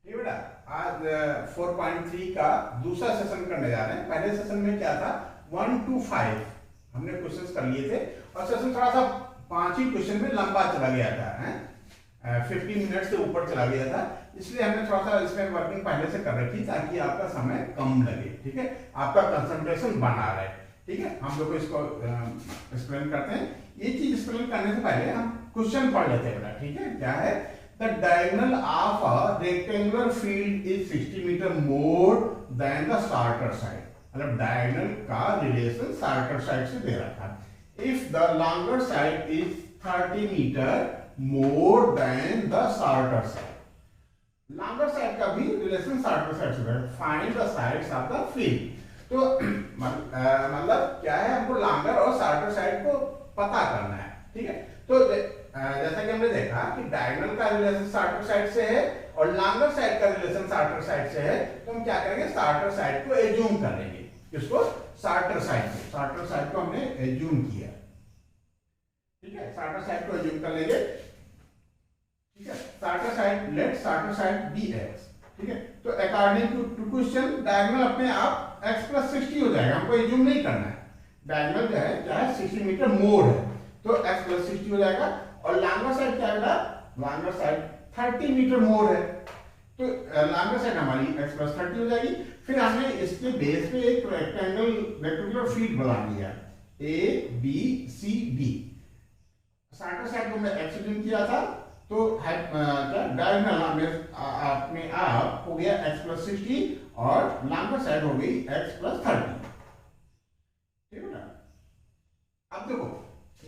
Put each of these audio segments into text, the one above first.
ठीक बेटा, आज 4.3 का दूसरा सेशन करने जा रहे हैं। पहले सेशन में क्या था, 1 to 5 हमने क्वेश्चंस कर लिए थे और सेशन थोड़ा सा 5 ही क्वेश्चन में लंबा चला गया था, 15 मिनट से ऊपर चला गया था, इसलिए हमने थोड़ा सा इसमें वर्किंग पहले से कर रखी ताकि आपका समय कम लगे। ठीक है, आपका कंसंट्रेशन बना रहे। ठीक है, हम लोग इसको एक्सप्लेन करते हैं। ये चीज एक्सप्लेन करने से पहले हम क्वेश्चन पढ़ लेते हैं बेटा। ठीक है, क्या है, the diagonal of a rectangular field is 60 meter more than the starter side। मतलब diagonal का रिलेशन starter side से दे रखा है। If the longer side is 30 meter more than the starter side, longer side का भी रिलेशन starter side से दे रखा है। Find the sides of the field। तो मतलब क्या है, हमको longer और starter side को पता करना है। ठीक है, तो जैसा कि हमने देखा कि डायगोनल का रिलेशन स्टार्टर साइड से है और लॉन्गर साइड का रिलेशन स्टार्टर साइड से है, तो हम क्या करेंगे, स्टार्टर साइड को एज्यूम कर लेंगे। किसको, स्टार्टर साइड को हमने एज्यूम किया। ठीक है, स्टार्टर साइड को एज्यूम कर लेंगे। ठीक है, starter side, let starter side B X. ठीक है, तो अकॉर्डिंग टू क्वेश्चन डायगोनल अपने आप x + 60 हो जाएगा, हमको एज्यूम नहीं करना है। डायगोनल जो है क्या है, 60 मीटर मोर है, तो x + 60 हो जाएगा। और लॉन्गर साइड क्या है, लॉन्गर साइड 30 मीटर मोर है, तो लॉन्गर साइड हमारी x + 30 हो जाएगी। फिर हमने इसके बेस पे एक रेक्टेंगुलर फील्ड बना लिया, a b c d। Starter side को हमने x एज्यूम किया था, तो डायगोनल अपने आप हो गया x + 60 और लॉन्गर साइड हो गई x + 30। ठीक है ना, अब देखो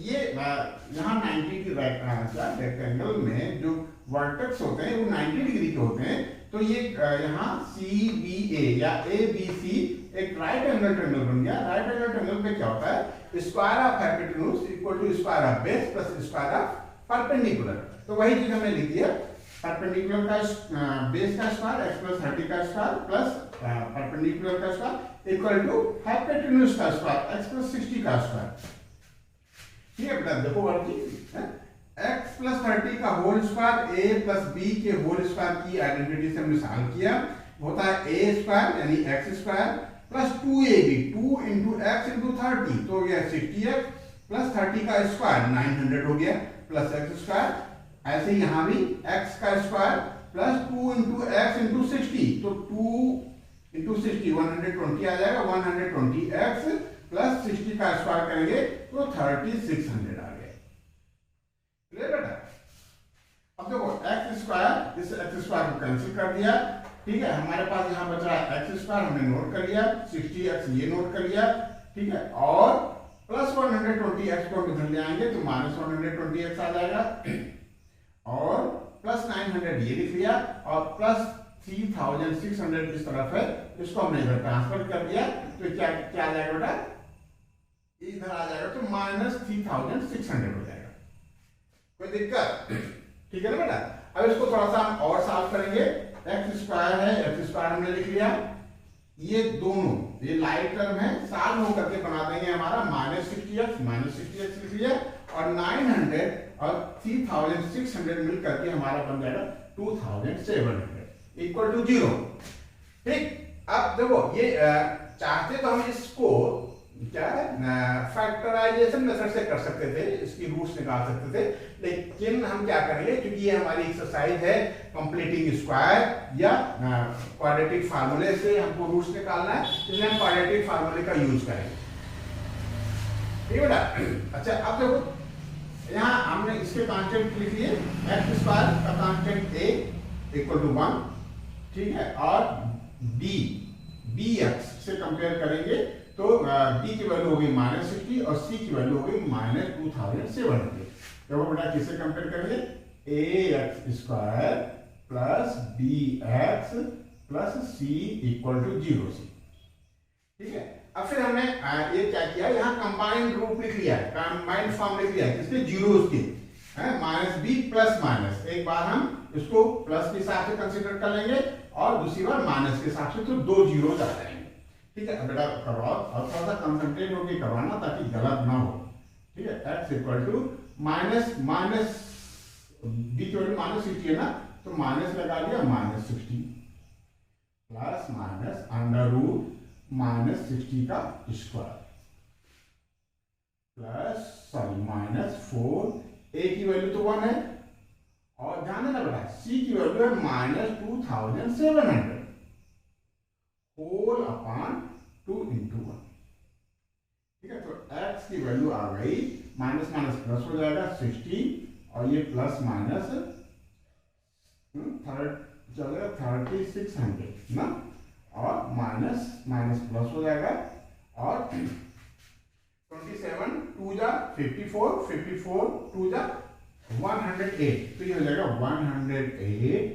ये यहाँ 90 की रेक्टेंगल में जो वर्टेक्स होते हैं वो 90 डिग्री के होते हैं, तो ये यहाँ CBA या ABC एक राइट एंगल ट्रायंगल बन गया। राइट एंगल ट्रायंगल में क्या होता है, square of hypotenuse equal to square of base plus square of perpendicular. तो वही चीज हमने लिख दिया, परपेंडिकुलर का बेस का स्क्वायर x + 30 का स्क्वायर प्लस परपेंडिकुलर का स्क्वायर इक्वल टू हाइपोटेन्यूज का स्क्वायर x + 60 का स्क्वायर। ठीक है बेटा, देखो वर्किंग, x + 30 का होल स्क्वायर a + b के होल स्क्वायर की आइडेंटिटी से हमने सॉल्व किया, होता है a² यानी x² प्लस 2ab 2 × x × 30, तो हो गया 60x प्लस 30 का स्क्वायर 900 हो गया प्लस x²। ऐसे ही यहाँ भी x का स्क्वायर प्लस 2 × x × 60, तो 2 × 60 120 आ जाएगा, 120x प्लस 60 का स्क्वायर करेंगे तो 3600 आ गया। क्लियर बेटा, अब देखो x², इस x² को कैंसिल कर दिया। ठीक है, हमारे पास यहाँ बच रहा है x², हमने नोट कर लिया, 60x ये नोट कर लिया। ठीक है, और प्लस 120x को इधर ले आएंगे तो माइनस 120x आ जाएगा, और प्लस 900 ये लिख लिया, और प्लस 3600 इस तरफ है, इसको हमने इधर ट्रांसफर कर दिया, तो क्या क्या आ जाएगा बेटा, इधर आ जाएगा तो -3600 हो जाएगा। कोई दिक्कत? ठीक है ना बेटा, अब इसको थोड़ा सा हम और सॉल्व करेंगे। x² है, x² हमने लिख लिया, ये दोनों ये लाइट टर्म है, सॉल्व होकर के बना देंगे हमारा -60x लिख लिया, और 900 और 3600 मिल करके हमारा बन जाएगा 2700 इक्वल टू 0। ठीक, अब देखो ये चाहते तो हम इसको क्या है, फैक्टराइजेशन मेथड से कर सकते थे, इसकी रूट्स निकाल सकते थे, लेकिन हम क्या करेंगे, क्योंकि ये हमारी एक्सरसाइज है कंप्लीटिंग स्क्वायर या क्वाड्रेटिक फार्मूले से हमको रूट्स निकालना है, इसलिए हम क्वाड्रेटिक फार्मूले का यूज करेंगे। ठीक है बेटा, अच्छा अब देखो यहाँ हमने इसके कांस्टेंट लिख लिए, x² का कांस्टेंट a इक्वल टू 1। ठीक है, और bx से कंपेयर करेंगे तो b की वैल्यू होगी -60 और c की वैल्यू होगी -2700। तो बेटा किससे कंपेयर करेंगे, ax² plus bx plus c equal to 0। ठीक है, अब फिर हमने ये क्या किया, यहाँ कंबाइंड रूप लिख लिया, कंबाइंड फॉर्म लिख लिया, किसके, जीरोस के, -b प्लस माइनस। एक बार हम इसको प्लस के हिसाब से कंसीडर कर लेंगे और दूसरी बार माइनस के हिसाब से, तो 2 जीरोस आ जाएंगे। ठीक है, बेटा करवाओ और थोड़ा सा कंसंट्रेट होकर करवाना ताकि गलत ना हो। ठीक है, x equal to minus b की वैल्यू -60 है ना, तो माइनस लगा लिया, -60 प्लस माइनस अंडर रूट -60 का स्क्वायर प्लस सॉरी -4, ए की वैल्यू तो 1 है और ध्यान देना बेटा सी की वैल्यू है -2700 होल अपॉन 2 into 1। ठीक है, तो x की वैल्यू आ गई, माइनस माइनस प्लस हो जाएगा 60 और ये प्लस माइनस चलेगा 3600 ना, और माइनस माइनस प्लस हो जाएगा और 27 2 जा 54, 54 2 जा 108, तो ये हो जाएगा 108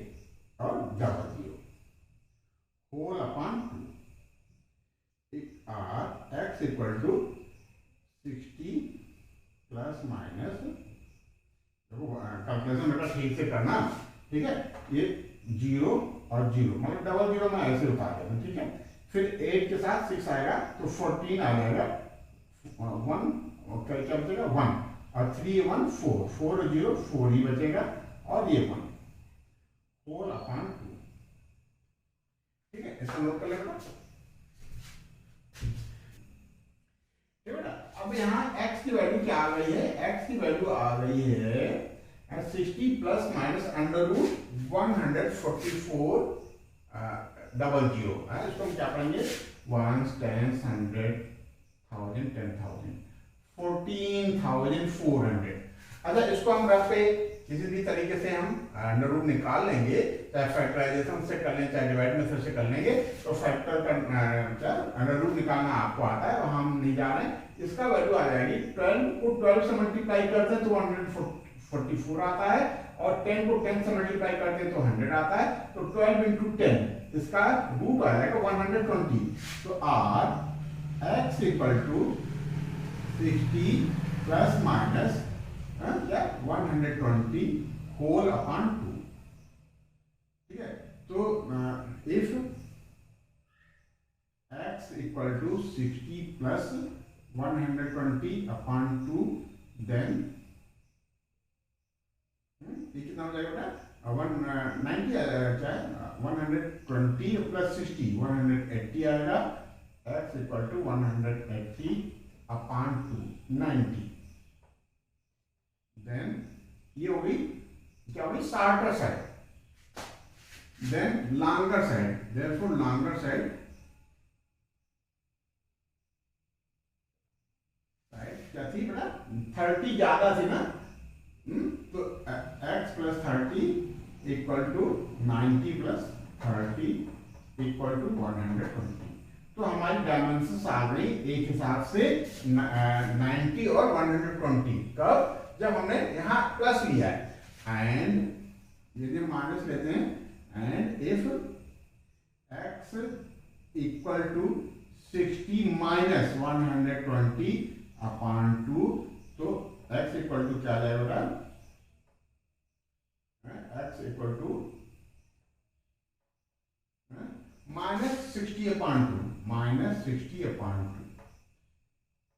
और double zero whole upon 2 x equal to 60 plus minus, देखो कैलकुलेशन बेटा ठीक से करना, ठीक है, ये 0 और 0 मतलब डबल जीरो में ऐसे उतार देना, ठीक है, फिर 8 के साथ 6 आएगा तो 14 आ जाएगा, 1 और क्या बचेगा 1 और 3 1 4, 4 और 0 4 ही बचेगा और ये 1 होल अपॉन 2। ठीक है, इसको नोट कर ले बेटा। बेटा अब यहाँ x की वैल्यू क्या आ गई है, x की वैल्यू आ गई है 60 plus minus under root 144 double zero, इसको हम क्या पढ़ेंगे 1 10 100 1000 10,000 14,400। अच्छा इसको हम रफ पे किसी भी तरीके से हम अंडर रूट निकाल लेंगे, चाहे फैक्टराइजेशन से कर लें चाहे डिवाइड मेथड से कर लेंगे, तो फैक्टर का अंडर रूट निकालना आपको आता है और हम नहीं जा रहे हैं। इसका वैल्यू आ जाएगी 12 को 12 से मल्टीप्लाई करते हैं तो 144 आता है और 10 को 10 से मल्टीप्लाई करते हैं तो 100 आता है, तो 12 into 10 इसका रूट आ जाएगा 120। तो r x equal to 60 plus minus क्या 120 होल अपॉन 2। ठीक है, तो if x equal to 60 plus 120 upon 2 then ये कितना हो जाएगा बेटा 190 क्या है 120 प्लस 60 180 आएगा, x equal to 180 upon 2 90, then ये होगी क्या होगी shorter side, then longer side, therefore longer side क्या थी बेटा 30 ज्यादा थी ना, तो x plus 30 equal to 90 plus 30 equal to 120। तो हमारी डायमेंशंस आ गई एक हिसाब से 90 और 120, कब जब हमने यहाँ प्लस लिया है, एंड यदि माइनस लेते हैं and if x equal to 60 minus 120 upon 2, तो x इक्वल टू क्या जाएगा, x equal to -60 upon 2 -60 upon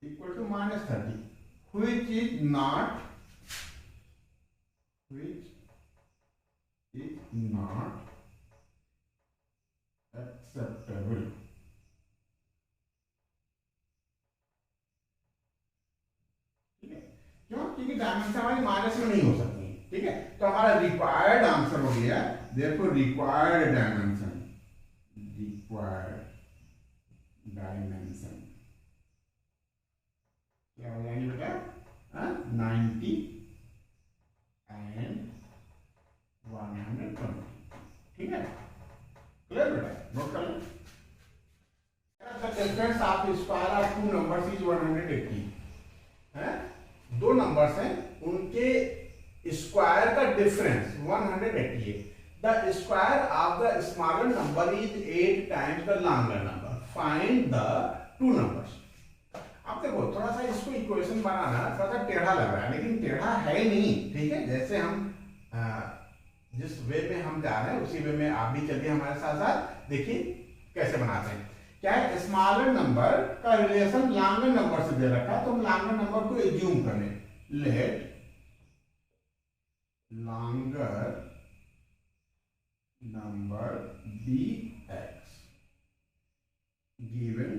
2 equal to -30, which is not acceptable। ठीक है, क्यों, क्योंकि डायमेंशन हमारी माइनस में नहीं हो सकती। ठीक है, तो हमारा रिक्वायर्ड आंसर हो गया, देखो रिक्वायर्ड डायमेंशन क्या हो जाएंगे बेटा 90 एंड 120। ठीक है, क्लियर बेटा, नोट कर लो। Difference of square of two numbers is 180 है, दो नंबर्स हैं उनके स्क्वायर का डिफरेंस 180 है। The square of the smaller number is 8 times the longer number. Find the two numbers. अब देखो थोड़ा सा इसको इक्वेशन बनाना थोड़ा सा टेढ़ा लग रहा है, लेकिन टेढ़ा है नहीं। ठीक है, जैसे हम जिस वे में हम जा रहे हैं उसी वे में आप भी चलिए हमारे साथ साथ, देखिए कैसे बनाते हैं। क्या है, स्मॉलर नंबर का रिलेशन लॉन्गर नंबर से दे रखा है, तो हम लॉन्गर नंबर को एज्यूम करें, let longer be x given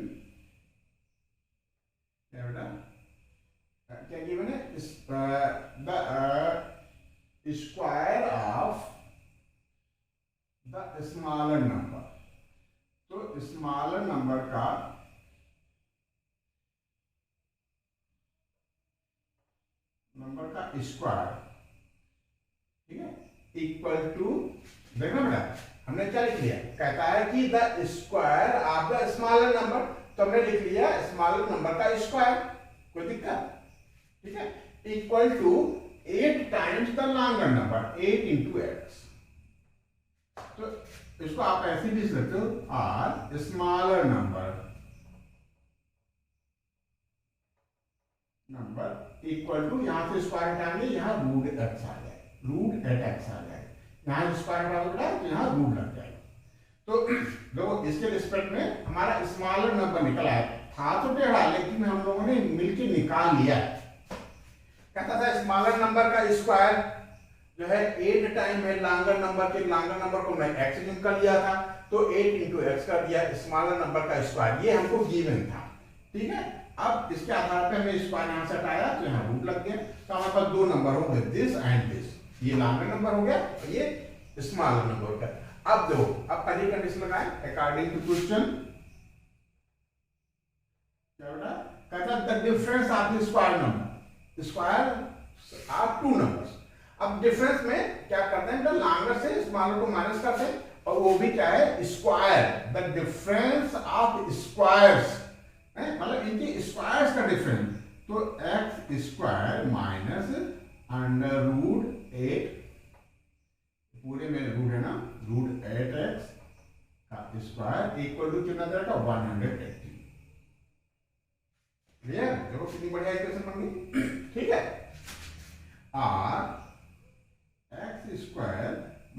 क्या बेटा, क्या गिवन है, the square of the smaller number. तो स्मॉलर नंबर का स्क्वायर, ठीक है, इक्वल टू, देखना बेटा हमने क्या लिख लिया, कहता है कि the square of the smaller number, तो हमने लिख लिया स्मॉलर नंबर का स्क्वायर, कोई दिक्कत, ठीक है, equal to 8 times the longer number, 8 into x. तो इसको आप ऐसे भी लिख सकते हो, or smaller number equal to, यहां से स्क्वायर हटाएंगे, यहां रूट एक्स आ जाएगा, रूट एट एक्स आ जाएगा, यहां स्क्वायर डालोगे तो यहां रूट लग जाएगा। तो देखो इसके रिस्पेक्ट में हमारा स्मॉलर नंबर निकला है, था तो टेढ़ा लेकिन हम लोगों ने मिलके निकाल लिया। कहता था स्मॉलर नंबर का स्क्वायर जो है 8 टाइम है लॉन्गर नंबर के, लॉन्गर नंबर को मैं एक्स यूज कर लिया था, तो 8 इंटू एक्स कर दिया स्मॉलर नंबर का स्क्वायर, ये हमको गिवन था, ठीक है। अब इसके आधार पे हमने स्क्वायर यहां से हटाया तो यहां रूट लग गया, तो हमारे पास दो नंबर हो गए, दिस एंड दिस, ये लॉन्गर नंबर हो गया और ये स्मॉलर नंबर हो गया। अब दो, अब पहली कंडीशन लगाएं, अकॉर्डिंग टू क्वेश्चन क्या बेटा, कहता है the difference of the square number, square of two numbers. अब डिफरेंस में क्या करते हैं, लॉन्गर से स्मॉलर को माइनस करते हैं, और वो भी क्या है, square, the difference of squares, मतलब इनके स्क्वायर्स का डिफरेंस, तो x square minus under root 8, पूरे में रूट है ना, रूट 8x का स्क्वायर इक्वल टू कितना जाएगा, 180। क्लियर, देखो कितनी बढ़िया इक्वेशन बन गई, ठीक है। Or x square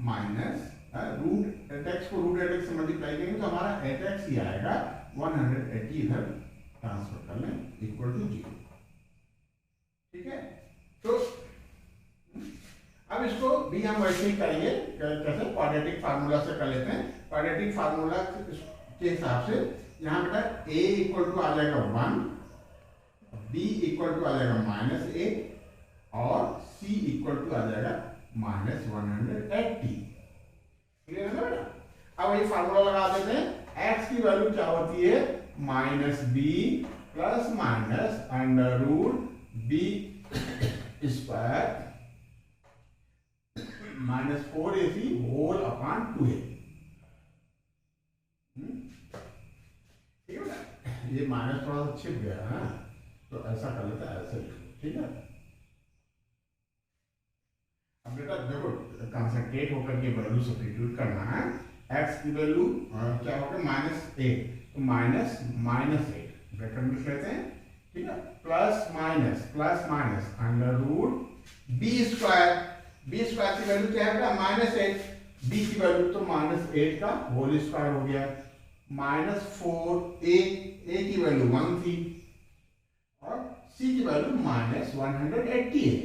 minus root 8x को रूट 8x से मल्टीप्लाई करेंगे तो हमारा 8x ही आएगा, 180 इधर ट्रांसफर कर लें इक्वल टू 0, ठीक है। तो अब इसको भी हम वैसे ही करेंगे, कैसे, क्वाड्रेटिक फार्मूला से कर लेते हैं। क्वाड्रेटिक फार्मूला के हिसाब से यहाँ बेटा a इक्वल टू आ जाएगा 1, b इक्वल टू आ जाएगा -8 और c इक्वल टू आ जाएगा -180। क्लियर है ना बेटा। अब ये फार्मूला लगा देते हैं, x की वैल्यू क्या होती है, -b plus minus under root b square -4ac whole upon 2a। ठीक है ना, ये माइनस थोड़ा सा छिप गया है, तो ऐसा कर लेते हैं, ऐसे, ठीक है। अब बेटा देखो कंसंट्रेट होकर के वैल्यू सब्स्टिट्यूट करना है, x की वैल्यू क्या होगा, -8, तो -8 ब्रैकेट में लिख लेते हैं, ठीक है, plus minus under root b square, b square की वैल्यू क्या है, -8, b की वैल्यू तो -8 का होल स्क्वायर हो गया, -4a, a की वैल्यू 1 थी और c की वैल्यू -180 है,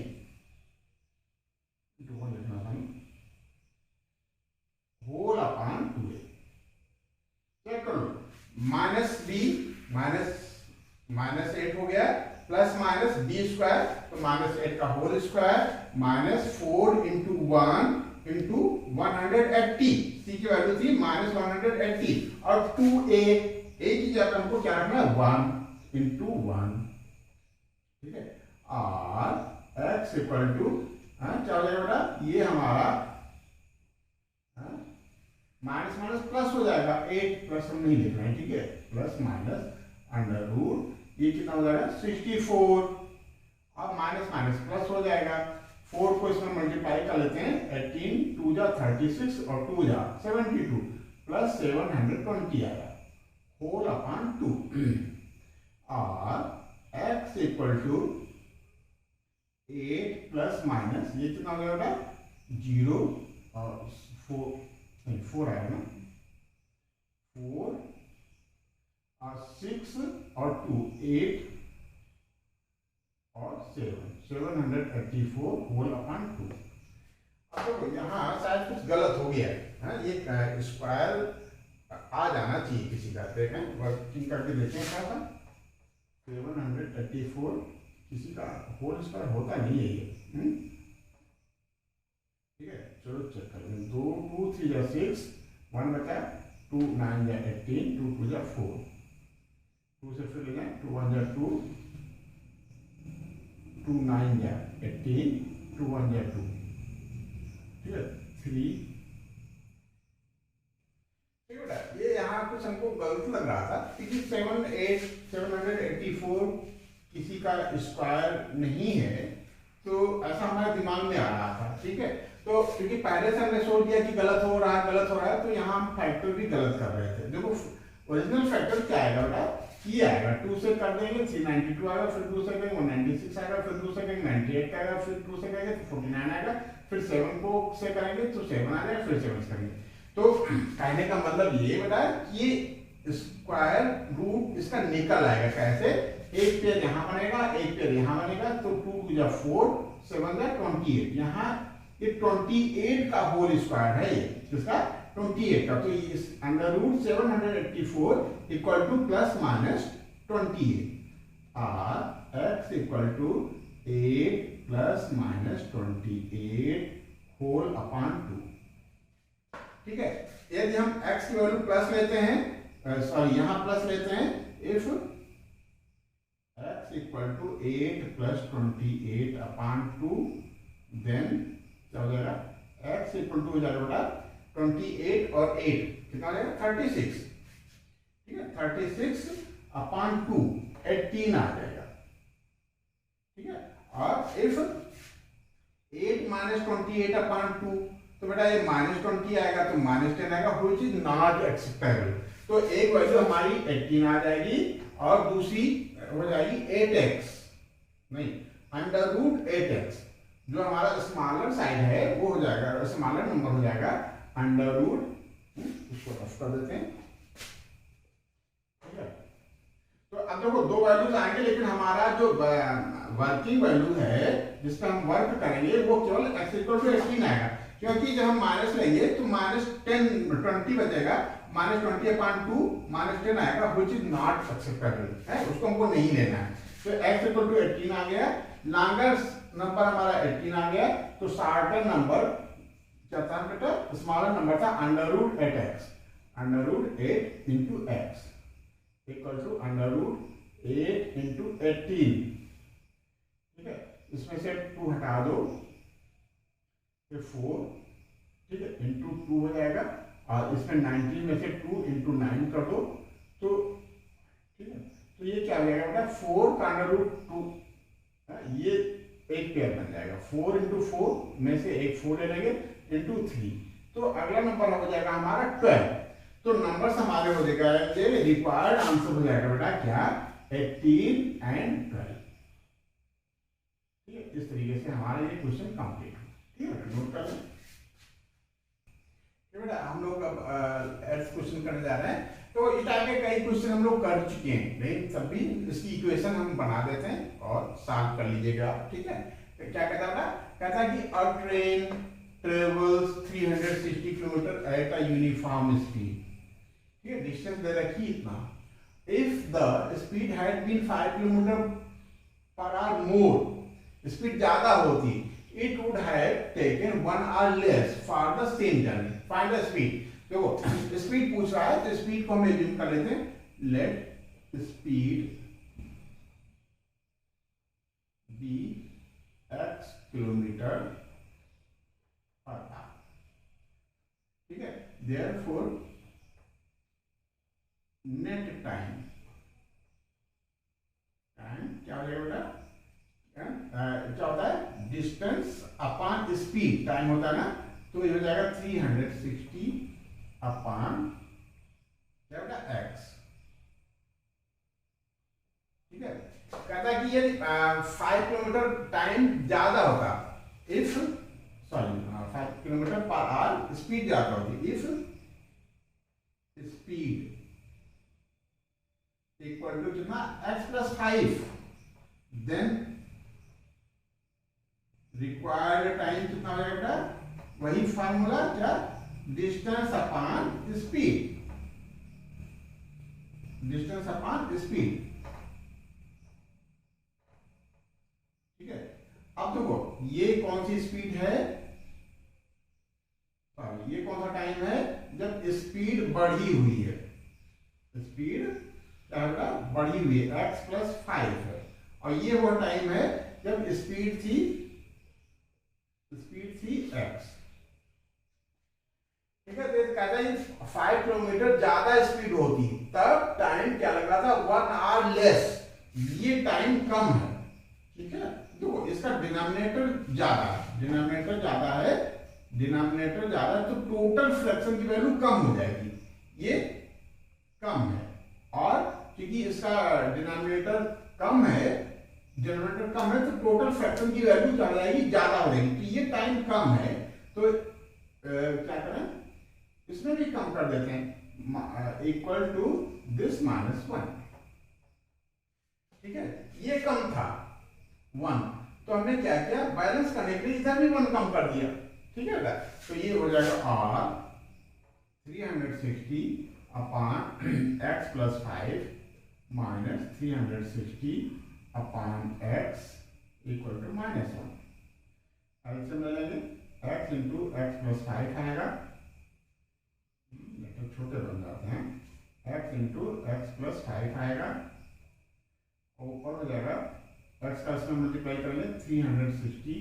होल अपॉन 2a। चेक करो, -8 हो गया, प्लस माइनस b स्क्वायर, तो -8 का whole square, -4 into 1 into 180, c की वैल्यू थी -180 और 2a, a की जगह हमको क्या रखना है, 1 इंटू 1, ठीक है। और x इक्वल टू क्या हो जाएगा बेटा, ये हमारा माइनस प्लस हो जाएगा, 8 प्लस हम नहीं लिख रहे हैं, ठीक है, प्लस माइनस अंडर रूट, ये कितना हो जाएगा 64, अब माइनस प्लस हो जाएगा, 4 को इसमें मल्टीप्लाई कर लेते हैं, 18 2 जा 36 और 2 जा 72 प्लस 720 आएगा, होल अपॉन 2 और x equal to 8 plus minus, ये कितना हो जाएगा 0 और 4 आएगा ना, 4 और 6 और 2 8 और 7 784 होल अपॉन 2 अब देखो यहाँ शायद कुछ गलत हो गया है, हाँ, ये स्क्वायर आ जाना चाहिए किसी का। देखें वर्किंग करके देखें क्या था, 734 किसी का होल स्क्वायर होता नहीं है ये। ठीक है, चलो चेक कर लें। 2 2 3 जा 6, 1 बचा, 2 9 जा 18, 2 2 जा 4, 2 से फिर ले जाए, 2 1 जा 2, 2 9 जा 18, 2 1 जा 2, ठीक है 3। ये यहाँ कुछ हमको गलत लग रहा था क्योंकि 784 किसी का स्क्वायर नहीं है, तो ऐसा हमारे दिमाग में आ रहा था। ठीक है, तो क्योंकि पहले से हमने सोच दिया कि गलत हो रहा है, तो यहाँ हम फैक्टर भी गलत कर रहे थे। देखो ओरिजिनल फैक्टर क्या आएगा बेटा, ये आएगा, 2 से कर देंगे 392 आएगा, फिर 2 से करेंगे 196 आएगा, फिर 2 से करेंगे 98 आएगा, फिर 2 से करेंगे तो 49 आएगा, फिर 7 को से करेंगे तो 7 आ जाएगा, फिर 7 से करेंगे। तो कहने का मतलब ये बेटा कि स्क्वायर रूट इसका निकल आएगा कैसे, एक पेयर यहाँ बनेगा, एक पेयर यहाँ बनेगा, तो 2 2 जा 4, 7 जा 28, यहाँ ये 28 का होल स्क्वायर है, ये इसका 28 का, तो इस under root 784 equal to plus minus 28, और x equal to 8 plus minus 28 whole upon 2। ठीक है, यदि हम x की वैल्यू प्लस लेते हैं, सॉरी यहाँ प्लस लेते हैं, if x equal to 8 plus 28 upon 2, then क्या हो जाएगा, x इक्वल टू हो जाएगा बेटा 28 और 8 कितना हो जाएगा 36। ठीक है, 36 अपॉन 2 18 आ जाएगा। ठीक है, और इफ 8 माइनस 28 अपॉन 2, तो बेटा ये -20 आएगा, तो -10 आएगा, व्हिच इज नॉट एक्सेप्टेबल। तो एक वैल्यू हमारी 18 आ जाएगी और दूसरी हो जाएगी 8x, नहीं अंडर रूट 8x, जो हमारा स्मॉलर साइड है वो हो जाएगा, स्मॉलर नंबर हो जाएगा अंडर रूट, इसको रफ कर देते हैं। ठीक है, तो अब देखो दो वैल्यूज आएंगे, लेकिन हमारा जो वर्किंग वैल्यू है जिसका हम वर्क करेंगे वो केवल x इक्वल टू 18 आएगा, क्योंकि जब हम माइनस लेंगे तो -20 बचेगा, -20 अपॉन 2 -10 आएगा, व्हिच इज नॉट एक्सेप्टेबल है, उसको हमको नहीं लेना है। तो x इक्वल टू 18 आ गया, लॉन्गर नंबर हमारा 18 आ गया, तो शॉर्टर नंबर क्या था बेटा, स्मॉलर नंबर था under root 8x, under root 8 into x equal to under root 8 into 18। ठीक है, इसमें से 2 हटा दो, फिर 4, ठीक है, इंटू 2 हो जाएगा, और इसमें 19 में से 2 इंटू 9 कर दो, तो ठीक है, तो ये क्या हो जाएगा बेटा 4 का अंडर रूट 2, ये एक पेयर बन जाएगा, 4 इंटू 4 में से एक 4 ले लेंगे इंटू 3, तो अगला नंबर हो जाएगा हमारा 12। तो नंबर्स हमारे हो जाएगा, रिक्वायर्ड आंसर हो जाएगा बेटा क्या, 18 एंड 12। ठीक है, इस तरीके से हमारा ये क्वेश्चन कंप्लीट हो। ठीक है, नोट कर लें बेटा। हम लोग अब एल्थ क्वेश्चन करने जा रहे हैं, तो इस टाइप के कई क्वेश्चन हम लोग कर चुके हैं, लेकिन तब भी इसकी इक्वेशन हम बना देते हैं और सॉल्व कर लीजिएगा आप। ठीक है, तो क्या कहता है, कहता है कि a train travels 360 kilometre at a uniform speed. ठीक है, डिस्टेंस दे रखी इतना, if the speed had been 5 kilometre per hour more, speed ज्यादा होती, it would have taken 1 hour less for the same journey. Find the speed. देखो speed पूछ रहा है, तो स्पीड को हम एज्यूम कर लेते हैं, let speed be x kilometre per hour. ठीक है, therefore नेट टाइम क्या हो जाएगा बेटा, क्या होता है डिस्टेंस अपॉन स्पीड, टाइम होता है ना, तो ये हो जाएगा 360 अपॉन क्या होगा x। ठीक है, कहता है कि ये 5 किलोमीटर टाइम ज्यादा होता, if sorry 5 kilometre per hour speed ज्यादा होती, इफ स्पीड इक्वल टू कितना x plus 5, then required time कितना हो जाएगा, वही फार्मूला क्या, distance upon speed, distance upon speed. ठीक है, अब देखो ये कौन सी स्पीड है, ये कौन सा टाइम है जब स्पीड बढ़ी हुई है, स्पीड क्या होगा, बढ़ी हुई है, x+5 है। और ये वो टाइम है जब स्पीड थी x। ठीक है, तो कहता है 5 किलोमीटर ज्यादा स्पीड होती तब टाइम क्या लग रहा था, 1 आवर लेस, ये टाइम कम है। ठीक है, तो इसका डिनोमिनेटर ज्यादा है, डिनोमिनेटर ज्यादा है, डिनोमिनेटर ज्यादा है, तो टोटल फ्रैक्शन की वैल्यू कम हो जाएगी, ये कम है। और क्योंकि इसका डिनोमिनेटर कम है, डिनोमिनेटर कम है, तो टोटल फ्रैक्शन की वैल्यू क्या हो जाएगी, ज्यादा हो जाएगी। तो ये टाइम कम है, तो क्या करें, इसमें भी कम कर देते हैं, इक्वल टू दिस -1। ठीक है, ये कम था 1, तो हमने क्या किया, बैलेंस करने के लिए इधर भी 1 कम कर दिया। ठीक है ना, तो ये हो जाएगा r 360 upon x+5 minus 360 upon x equal to -1। ऐसे में लेंगे x इंटू x+5 आएगा, तो छोटे बन जाते हैं, x इंटू x+5 आएगा, ऊपर हो जाएगा x का इसमें मल्टीप्लाई करेंगे 360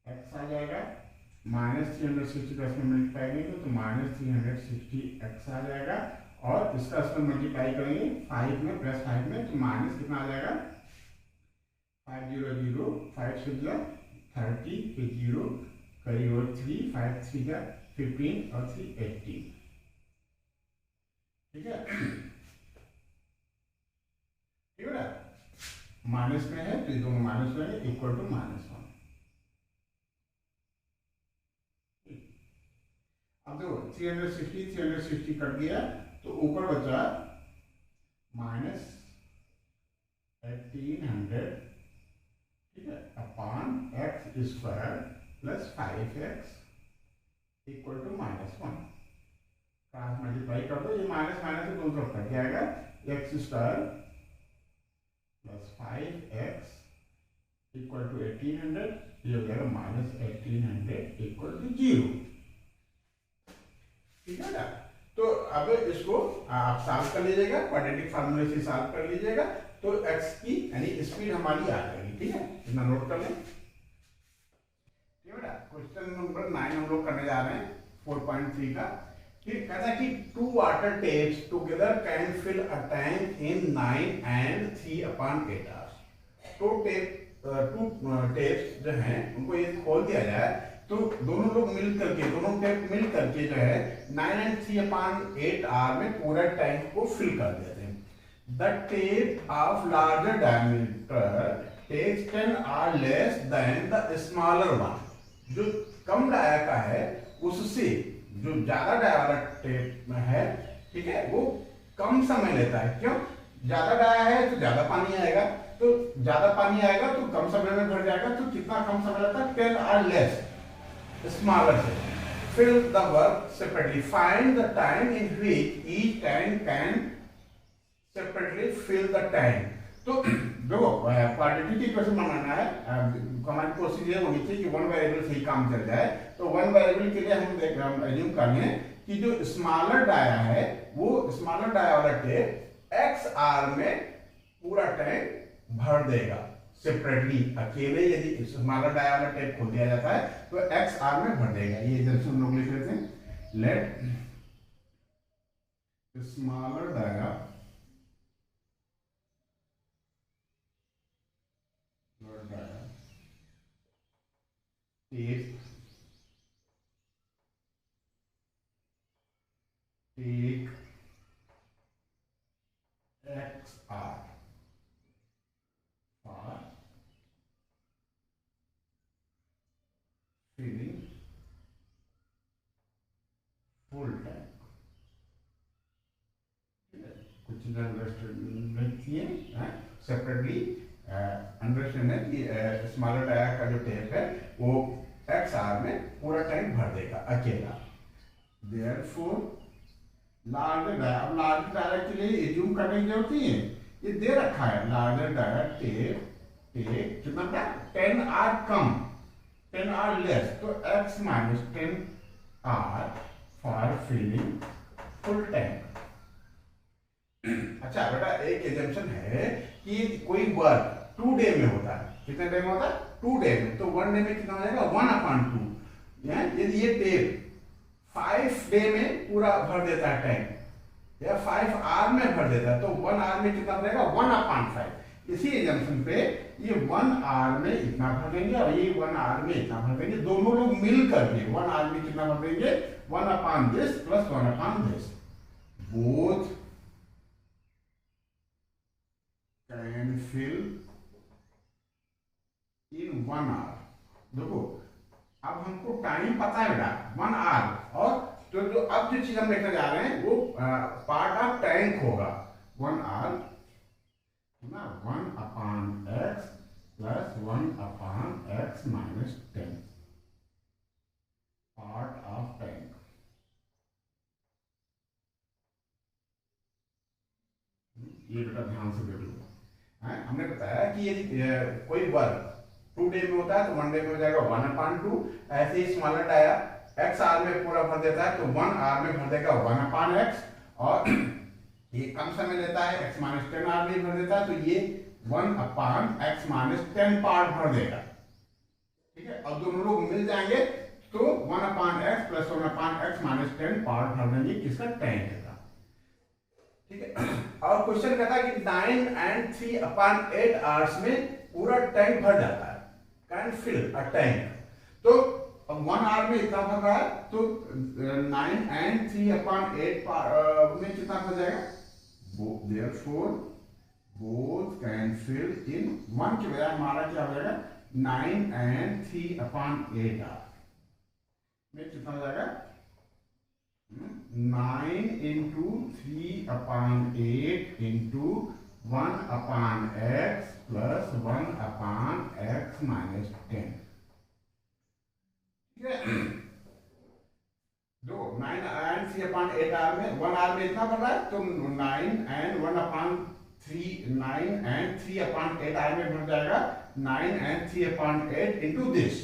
x आ जाएगा, -360 का इसमें मल्टीप्लाई करेंगे तो -360 x आ जाएगा, और इसका इसमें मल्टीप्लाई करेंगे 5 में +5 में, तो माइनस कितना आ जाएगा, 5 0 0 5 से 30 फिर 0 करीब और 3 5 3 का 15 और 3 18। ठीक है, ठीक है ना, माइनस में है तो ये दोनों माइनस में है, इक्वल टू -1। अब देखो 360 कट गया, तो ऊपर बचा -1800, ठीक है, upon x² + 5x equal to -1। Cross multiply कर दो, ये माइनस माइनस से दोनों तरफ कट जाएगा, x² + 5x इक्वल टू 1800, ये हो जाएगा -1800 इक्वल टू 0। ठीक है ना, तो अब इसको आप सॉल्व कर लीजिएगा, क्वाड्रेटिक फार्मूले से सॉल्व कर लीजिएगा, तो x की यानी स्पीड हमारी आ जाएगी। ठीक है, इतना नोट कर लें। ठीक है, क्वेश्चन नंबर 9 हम लोग करने जा रहे हैं 4.3 का। फिर कहता है कि 2 water taps together can fill a tank in 9 and 3/8 hours। Two taps जो हैं उनको ये खोल दिया जाए, तो दोनों लोग मिल करके, दोनों टेप मिल करके जो है 9 and 3/8 आवर में पूरा टैंक को फिल कर देते हैं। The tap of larger diameter takes 10 hours less than the smaller one. जो कम डाया का है उससे जो ज्यादा डाया वाला टेप में है, ठीक है, वो कम समय लेता है। क्यों, ज्यादा डाया है तो ज्यादा पानी आएगा, तो ज्यादा पानी आएगा तो कम समय में भर जाएगा, तो कितना कम समय लगता है, 10 hours लेस smaller से। Fill the work separately. Find the time in which each tank can separately fill the tank. तो देखो क्वाड्रेटिक इक्वेशन बनाना है, हमारी कोशिश ये होनी चाहिए कि वन वेरिएबल से ही काम चल जाए। तो वन वेरिएबल के लिए हम एज्यूम कर लें कि जो स्मॉलर डाया है वो स्मॉलर डाया वाला टेप x आर में पूरा टैंक भर देगा सेपरेटली। अकेले यदि स्मॉलर डाया वाला टेप खोल दिया जाता है तो x आर में भर देगा। ये जैसे हम लोग लिख लेते हैं, let smaller dia take XR for filling full tank। कुछ चीजें अंडरस्टैंड किए सेपरेटली, अंडरस्टैंड है कि स्मॉलर डाया का जो टेप है वो एक्स आर में पूरा टाइम भर देगा अकेला। देयरफॉर लार्जर डायर, अब लार्जर डायर के लिए एज्यूम करने की जरूरत नहीं है, ये दे रखा है लार्जर डायर टेक कितना था 10 आर कम 10 आर लेस, तो x minus 10 hour for filling full tank. अच्छा बेटा एक एजम्पशन है कि कोई वर्क 2 डे में होता है, कितने डे में होता है 2 डे में, तो 1 डे में कितना हो जाएगा 1/2। यदि ये टेप 5 डे में पूरा भर देता है टैंक या 5 आवर में भर देता है, तो 1 आवर में कितना भरेगा 1/5। इसी एजम्पशन पे ये 1 आवर में इतना भर देंगे और ये 1 आवर में इतना भर देंगे, दोनों लोग मिल करके 1 आवर में कितना भर देंगे 1/this plus 1/this। Both can fill in 1 hour. देखो अब हमको टाइम पता है बेटा 1 आवर, और तो जो अब जो चीज हम लेकर जा रहे हैं वो पार्ट ऑफ टैंक होगा 1 आवर ना 1/x plus 1/x minus 10 part of tank. ये बेटा ध्यान से देख लो, हमने बताया कि यदि कोई वर्क 2 डे में होता है तो 1 डे में हो जाएगा 1/2। ऐसे ही स्मॉलर डायर x आर में पूरा भर देता है तो 1 आर में भर देगा 1/x, और ये कम समय लेता है x माइनस 10 आर में भर देता है तो ये 1/x माइनस 10 पार्ट भर देगा। ठीक है, अब दोनों लोग मिल जाएंगे तो 1/x plus 1/x minus 10 part भर देंगे किसका टैंक का। ठीक है, और क्वेश्चन कहता है कि 9 and 3/8 आवर्स में पूरा टैंक भर जाता है, कैन फिल अ टैंक। तो 1 आवर में इतना भर रहा है तो 9 and 3/8 में कितना भर जाएगा, therefore both can fill in 1 के बजाय हमारा क्या हो जाएगा 9 and 3/8 में कितना हो जाएगा 9 into 3/8 into 1/x plus 1/x minus 10। ठीक है, दो 9 and 3/8 आर में 1 आर में इतना भर रहा है तो 9 and 3/8 आर में भर जाएगा 9 and 3/8 into this।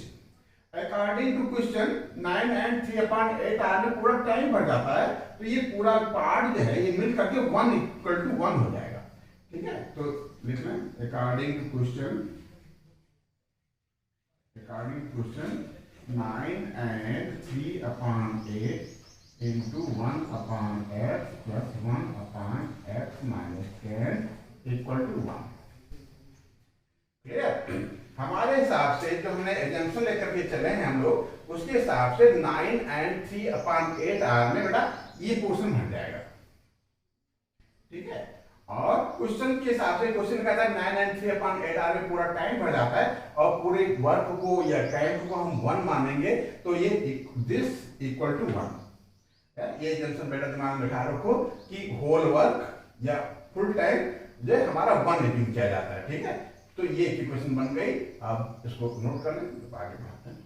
According to question 9 and 3/8 hour में पूरा टाइम भर जाता है, तो ये पूरा पार्ट जो है ये मिल करके 1 हो जाएगा। ठीक है, तो लिखना according to question 9 and 3/8 into 1/x plus 1/x minus 10 equal to 1। Clear? हमारे हिसाब से जो हमने एग्जाम्पल लेकर के चले हैं हम लोग, उसके हिसाब से 9 and 3/8 आर में बेटा ये पोर्शन भर जाएगा। ठीक है, और क्वेश्चन के हिसाब से क्वेश्चन कहता है 9 and 3/8 आर में पूरा टाइम भर जाता है और पूरे वर्क को या टाइम को हम 1 मानेंगे तो ये दिस इक्वल टू 1। ये जंक्शन बेटा दिमाग में बिठा रखो कि होल वर्क या फुल टाइम जो हमारा 1 एज्यूम किया जाता है। ठीक है, तो ये इक्वेशन बन गई। अब इसको नोट कर लें तो आगे बढ़ते हैं।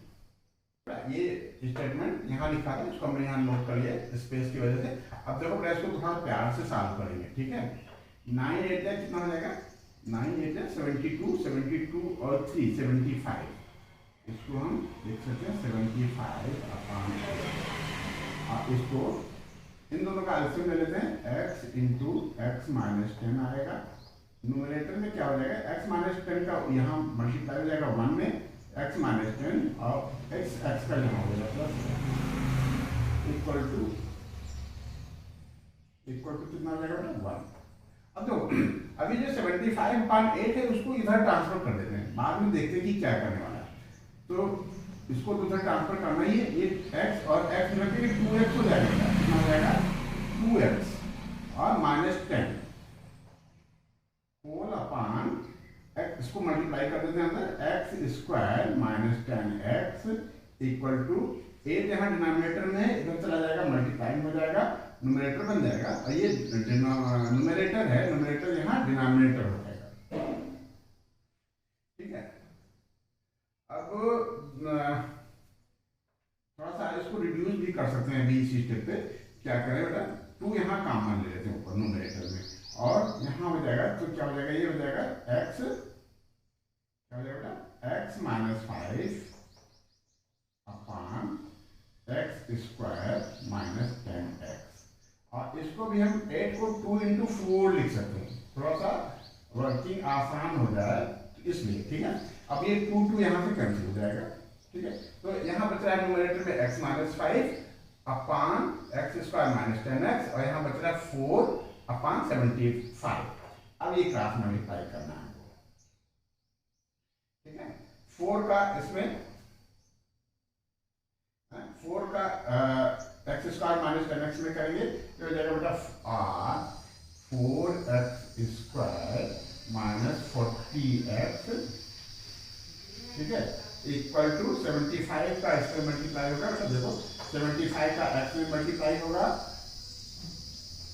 ये स्टेटमेंट यहाँ लिखा था, इसको हमने यहाँ नोट कर लिया स्पेस की वजह से। अब देखो इसको थोड़ा प्यार से सॉल्व करेंगे। ठीक है, 9 8 कितना हो जाएगा 9 8 72 और 3 75। इसको हम देख सकते हैं 75/8। आप इसको इन दोनों का एलसीएम ले लेते हैं, x इंटू एक्स माइनस 10 आएगा। न्यूमरेटर में क्या हो जाएगा x माइनस 10 का यहाँ मल्टीप्लाई हो जाएगा 1 में, x माइनस 10 और x का यहाँ हो जाएगा प्लस इक्वल टू कितना हो जाएगा 1। अब देखो अभी जो 75/8 है उसको इधर ट्रांसफर कर देते हैं, बाद में देखते हैं कि क्या करने वाला है। तो इसको उधर ट्रांसफर करना ही है, ये x और x मिला के 2x हो जाएगा, कितना हो जाएगा 2x और माइनस 10 होल अपान x, इसको मल्टीप्लाई कर देते हैं अंदर, x² minus 10x equal to 8 यहाँ डिनोमिनेटर में है, इधर चला जाएगा मल्टीप्लाई हो जाएगा, न्यूमरेटर बन जाएगा और ये न्यूमरेटर है, न्यूमरेटर यहाँ डिनोमिनेटर हो जाएगा। ठीक है, अब कर सकते हैं अभी इसी स्टेप पे। क्या करें बेटा, 2 यहाँ कॉमन ले लेते हैं ऊपर न्यूमरेटर में, और यहाँ हो जाएगा तो क्या हो जाएगा, ये हो जाएगा x, क्या हो जाएगा बेटा, x minus 5 upon x square minus 10x। और इसको भी हम 8 को 2 इंटू 4 लिख सकते हैं, थोड़ा सा वर्किंग आसान हो जाए तो इसलिए, ठीक है। अब ये 2 यहाँ से कैंसिल हो जाएगा, ठीक है। तो यहाँ बच रहा है न्यूमरेटर में x minus 5 upon x square minus 10x, और यहाँ बच रहा है 4 अपॉन 75। अब ये क्रॉस मल्टीप्लाई करना है, ठीक है। 4 का इसमें 4 का एक्स स्क्वायर माइनस 10x में करेंगे तो हो जाएगा बेटा 4x स्क्वायर माइनस 40x, ठीक है, इक्वल टू 75 का इसमें मल्टीप्लाई होगा। तो देखो 75 का x में मल्टीप्लाई होगा,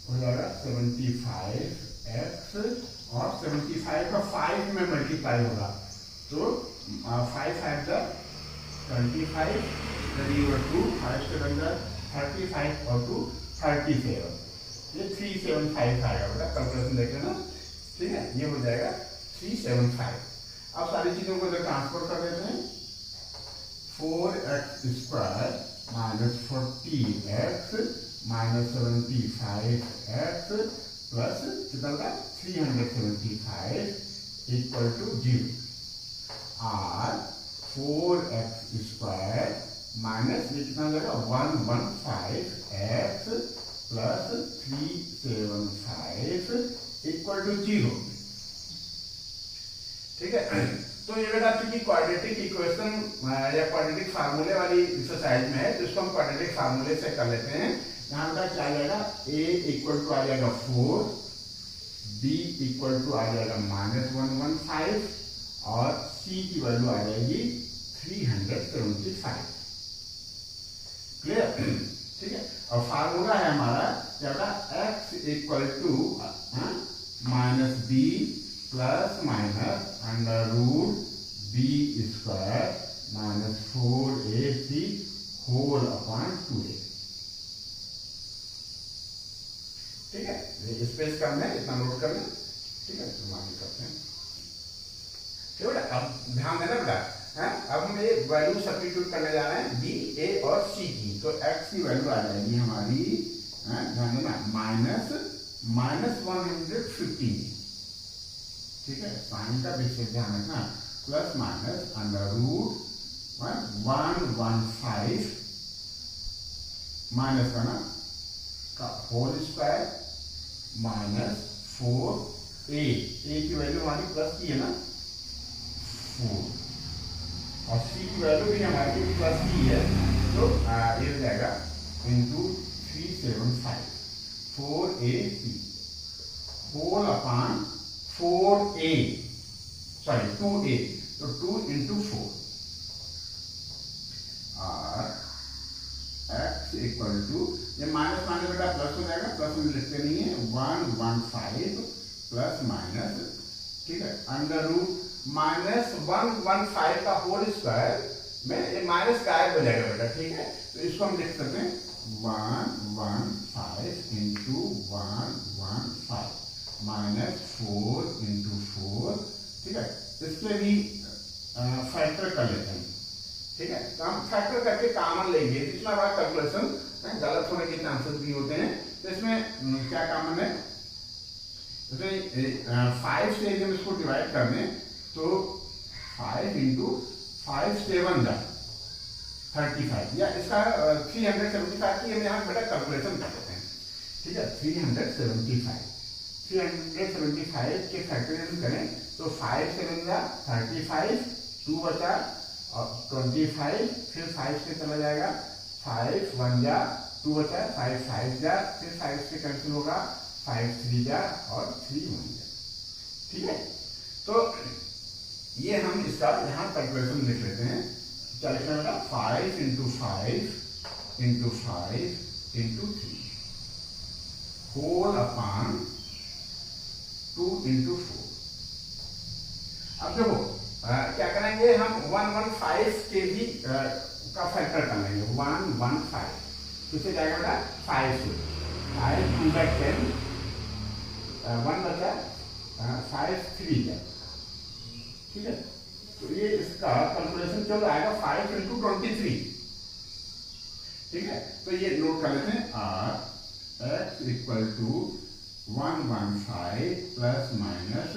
हो जाएगा 75x, और 75 का 5 में मल्टीप्लाई होगा तो 5 5 जा 25, 2 5 7 जा 35 और 2 37, ये 375 आएगा बेटा, कैलकुलेशन देख लेना, ठीक है। ये हो जाएगा 375। अब सारी चीजों को इधर ट्रांसफर कर देते हैं, 4x square minus 40x minus 75x plus कितना होगा 375 इक्वल टू 0, और 4x स्क्वायर माइनस ये कितना हो जाएगा 115x प्लस 375 इक्वल टू 0, ठीक है। तो ये बेटा आपकी क्वाड्रेटिक इक्वेशन या क्वाड्रेटिक फार्मूले वाली एक्सरसाइज में है, जिसको हम क्वाड्रेटिक फार्मूले से कर लेते हैं। यहाँ बेटा क्या आ जाएगा, a इक्वल टू आ जाएगा 4, b इक्वल टू आ जाएगा -115, और c की वैल्यू आ जाएगी 375, क्लियर, ठीक है। और फार्मूला है हमारा क्या बेटा, x equal to minus b plus minus under root b square minus 4ac whole upon 2a, ठीक है। स्पेस करना है, इतना नोट करना, ठीक है। तो आगे करते हैं, ठीक है बेटा। अब ध्यान देना बेटा, अब हम ये वैल्यू सब्स्टिट्यूट करने जा रहे हैं b, a और c की। तो x की वैल्यू आ जाएगी हमारी, ध्यान देना, माइनस 115, ठीक है, साइन का विशेष ध्यान रखना, plus minus under root 115 minus करना का whole square minus 4a, a की वैल्यू हमारी प्लस की है ना 4, और c की वैल्यू भी हमारी प्लस की है, तो ये हो जाएगा into 375 4ac whole upon 4a, sorry 2a, तो 2 इंटू 4, और x इक्वल टू, ये माइनस माइनस बेटा प्लस हो जाएगा, प्लस में लिखते नहीं है, 115 प्लस माइनस, ठीक है, अंडर रूट -115 का होल स्क्वायर में ये माइनस गायब हो जाएगा बेटा, ठीक है। तो इसको हम लिख सकते हैं 115 इंटू 115 माइनस 4 इंटू 4, ठीक है। इसके भी फैक्टर कर लेते हैं, ठीक है। तो हम फैक्टर करके कॉमन लेंगे, इतना बड़ा कैलकुलेशन गलत होने के चांसेस भी होते हैं। तो इसमें क्या कॉमन है, इसमें 5 से जब इसको डिवाइड कर दें तो 5 इंटू 5 7 जा 35, या इसका 375 की हम यहाँ बेटा कैलकुलेशन कर लेते हैं, ठीक है। 375 के फैक्टराइजेशन करें तो 5 7 जा 35, 2 बचा और 25, फिर 5 से चला जाएगा, 5 1 जा 2 बचा, 5 5 जा, फिर 5 से कैंसिल होगा, 5 3 जा और 3 1 जा, ठीक है। तो ये हम इसका यहाँ कैलकुलेशन लिख लेते हैं, क्या लिखना बेटा, 5 into 5 into 5 into 3 whole upon 2 into 4। अब देखो क्या करेंगे हम 115 के भी का फैक्टर कर लेंगे, 115 इससे जाएगा बेटा 5 से 5 2 बाई 10 1 बचा 5 3 है, ठीक है। तो ये इसका कैलकुलेशन चल आएगा 5 इंटू 23, ठीक है। तो ये नोट कर लेते हैं or x equal to 115 plus minus,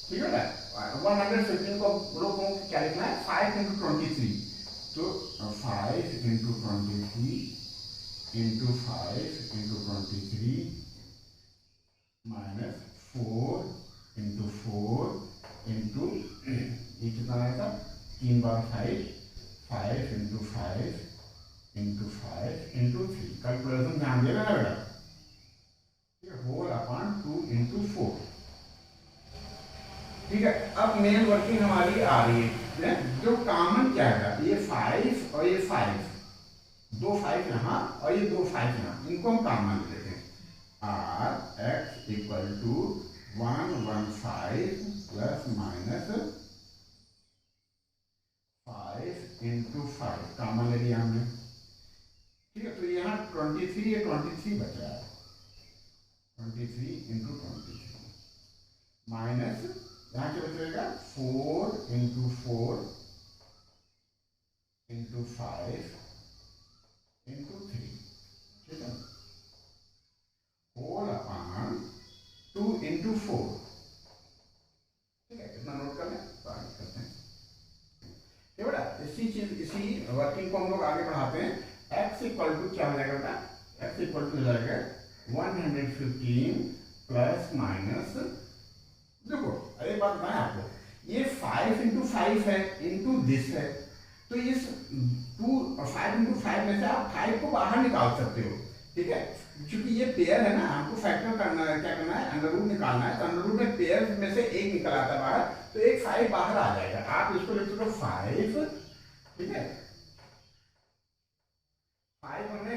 ठीक है ना। 115 को लोगों को क्या लिखना है 5 इंटू 23, तो 5 into 23 into 5 into 23 minus 4 into 4 into ये कितना आएगा 3 बार 5 इंटू 5 इंटू 5 इंटू 3, कैलकुलेशन ध्यान देना है बेटा, होल अपॉन 2 इंटू 4, ठीक है। अब मेन वर्किंग हमारी आ रही है, जो कॉमन क्या है ये 5 और ये 5, 2 5 यहाँ और ये 2 5 यहाँ, इनको हम कॉमन लेते हैं। Or x equal to 115 plus minus 5 into 5 common ले लिया हमने, ठीक है। तो यहाँ 23 ये 23 बचा है, 23 इंटू 23 माइनस यहाँ क्या बचेगा 4 इंटू 4 इंटू 5 इंटू 3, ठीक है। होल अपॉन 2 इंटू 4, ठीक है। कितना नोट कर लें, आगे करते हैं, ठीक है बेटा। इसी वर्किंग को हम लोग आगे बढ़ाते हैं। x इक्वल टू क्या हो जाएगा बेटा, x इक्वल टू हो जाएगा 115 प्लस माइनस, देखो अरे बात बताएं आपको, ये 5 इंटू 5 है इंटू दिस है, तो इस 5 इंटू 5 में से आप 5 को बाहर निकाल सकते हो, ठीक है। क्योंकि ये पेयर है ना, हमको फैक्टर करना है, क्या करना है अंडर रूट निकालना है, तो अंडर रूट में पेयर में से एक निकल आता है बाहर, तो एक 5 बाहर आ जाएगा, आप इसको लिख सकते हो 5, ठीक है। 5 हमने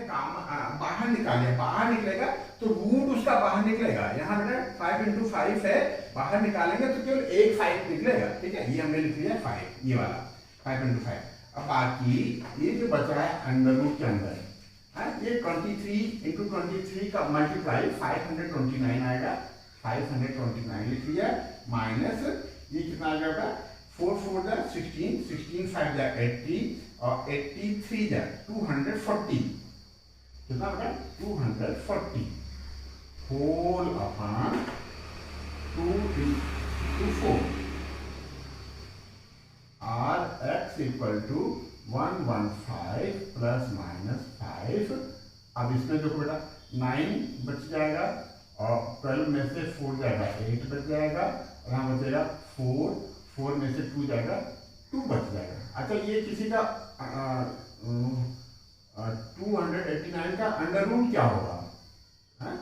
बाहर निकाले, बाहर निकलेगा तो रूट उसका बाहर निकलेगा, यहाँ बेटा 5 इंटू 5 है, बाहर निकालेंगे तो केवल एक 5 निकलेगा, ठीक है। ये हमने लिख लिया 5, ये वाला 5 इंटू 5। अब बाकी ये जो बच रहा है अंडर रूट के अंदर है, ये 23 इंटू 23 का मल्टीप्लाई 529 आएगा, 529 लिख लिया, माइनस ये कितना आ जाएगा 4 4 जा 16, 16 5 जा 80 और 83 जा 240, कितना बेटा 240 whole upon 2 into 4, or x equal to 115 plus minus 5। अब इसमें देखो बेटा 9 बच जाएगा और 12 में से 4 जाएगा 8 बच जाएगा, और यहाँ बचेगा 4 में से 2 जाएगा 2 बच जाएगा। अच्छा ये किसी का 289 का अंडर रूट क्या होगा, है?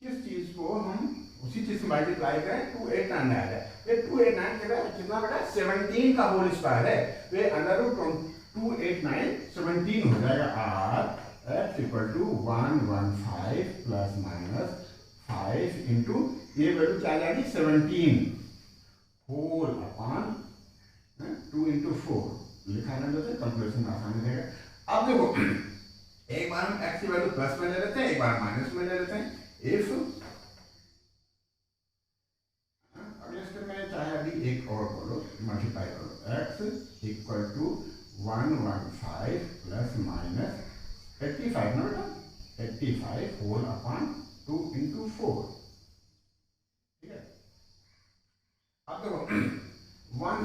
किस चीज को हम उसी चीज से मल्टीप्लाई करें 289 आ जाए, ये 289 कितना बेटा 17 का होल स्क्वायर है, तो ये अंडर रूट 289 17 हो जाएगा। Or x equal to 115 plus minus 5 into ये वैल्यू क्या आ जाएगी 17 होल अपॉन 2 इंटू 4 लिखा रहने देते, कैलकुलेशन आसानी रहेगा। अब देखो एक बार हम x की वैल्यू प्लस में ले लेते हैं, एक बार माइनस में ले लेते हैं। इफ अगले स्टेप में चाहे अभी एक और बोलो मल्टीप्लाई करो, x equal to 115 plus minus 85 ना बेटा 85 होल अपॉन 2 इंटू 4, ठीक है। अब देखो 1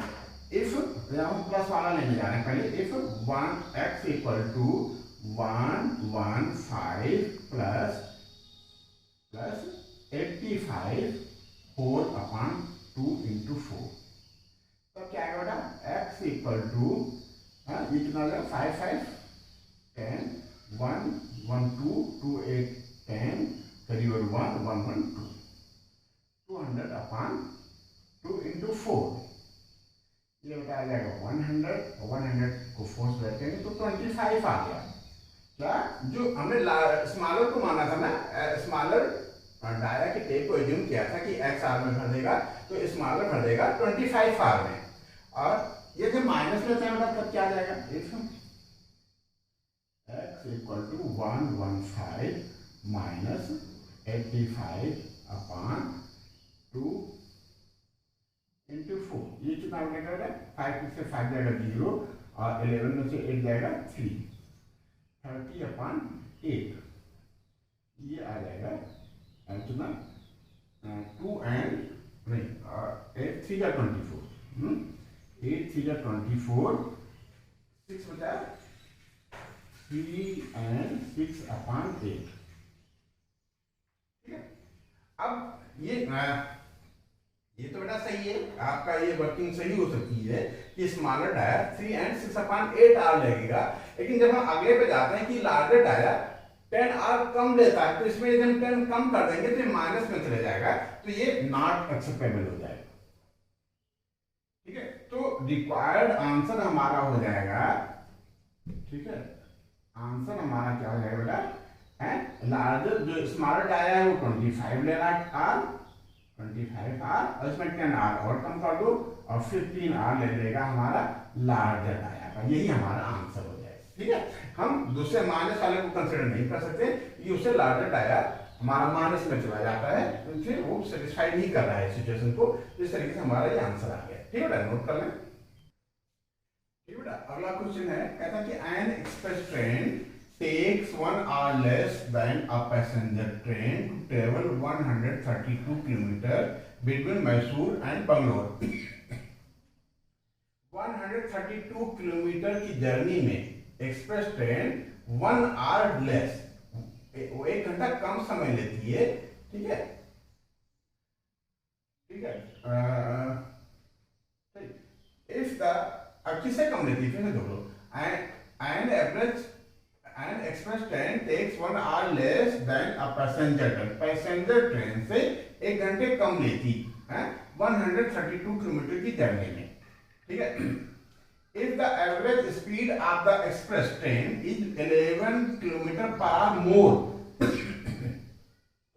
इफ हम प्लस वाला लेने जा रहे हैं, पहले if 1x equal to 115 plus 85 whole upon 2 into 4, तो क्या आएगा बेटा x इक्वल टू ये कितना आ जाएगा 5 5 10 1 1 2 2 8 10 करीब 1 1 1 2 200 अपॉन 2 इंटू 4, ये बेटा आ जाएगा 100 और 100 को 4 से रखेंगे तो 25 आ गया। क्या जो हमने स्मॉलर को माना था ना, स्मॉलर डायरा के टेप को एज्यूम किया था कि x आर में भर देगा तो स्मॉलर भर देगा 25 आर में, और ये जो माइनस लेते हैं तब क्या आ जाएगा if x equal to 115 minus 85/2 into 4। ये कितना हो जाएगा? 5 से 5 जाएगा 0 और 11 में से 8 जाएगा 3, 30/8। ये आ जाएगा कितना? 2 एंड नहीं 8 3 का 24, 8 3 का 24, 6 बचा 3 एंड 6/8। ठीक है, अब ये तो बेटा सही है, आपका ये वर्किंग सही हो सकती है कि स्मॉलर डाया 3 एंड 6/8 आर लगेगा। लेकिन जब हम अगले पे जाते हैं कि लार्जर डाया 10 आर कम लेता है, तो इसमें जब हम 10 कम कर देंगे तो ये माइनस में चले जाएगा, तो ये नॉट एक्सेप्टेबल हो जाएगा। ठीक है, तो रिक्वायर्ड आंसर हमारा हो जाएगा, ठीक है, आंसर हमारा क्या हो जाएगा बेटा? लार्जर जो स्मॉलर डाया है वो 25 ले रहा है आर, 25 आर, और इसमें 10 आर और कम कर दो और 15 आर ले लेगा हमारा लार्जर डाया का। यही हमारा आंसर हो जाएगा। ठीक है, हम दूसरे माइनस वाले को कंसिडर नहीं कर सकते, ये उससे लार्जर डाया हमारा माइनस में चला जाता है, तो फिर वो सेटिस्फाई नहीं कर रहा है सिचुएशन को। इस तरीके से हमारा ये आंसर आ गया। ठीक है बेटा, नोट कर लें। ठीक बेटा, अगला क्वेश्चन है, कहता कि N express train takes 1 hour less than a passenger train to travel 132 km between Mysore and Bangalore। 132 kilometre की जर्नी में एक्सप्रेस ट्रेन 1 आवर लेस, वो 1 घंटा कम समय लेती है। ठीक है, ठीक है, इफ द किससे कम लेती है? फिर से देख लो, and average An express train takes 1 hour less than a passenger train। Passenger train से 1 घंटे कम लेती है 132 किलोमीटर की जर्नी में। ठीक है, if the average speed of the express train is 11 kilometre per hour more.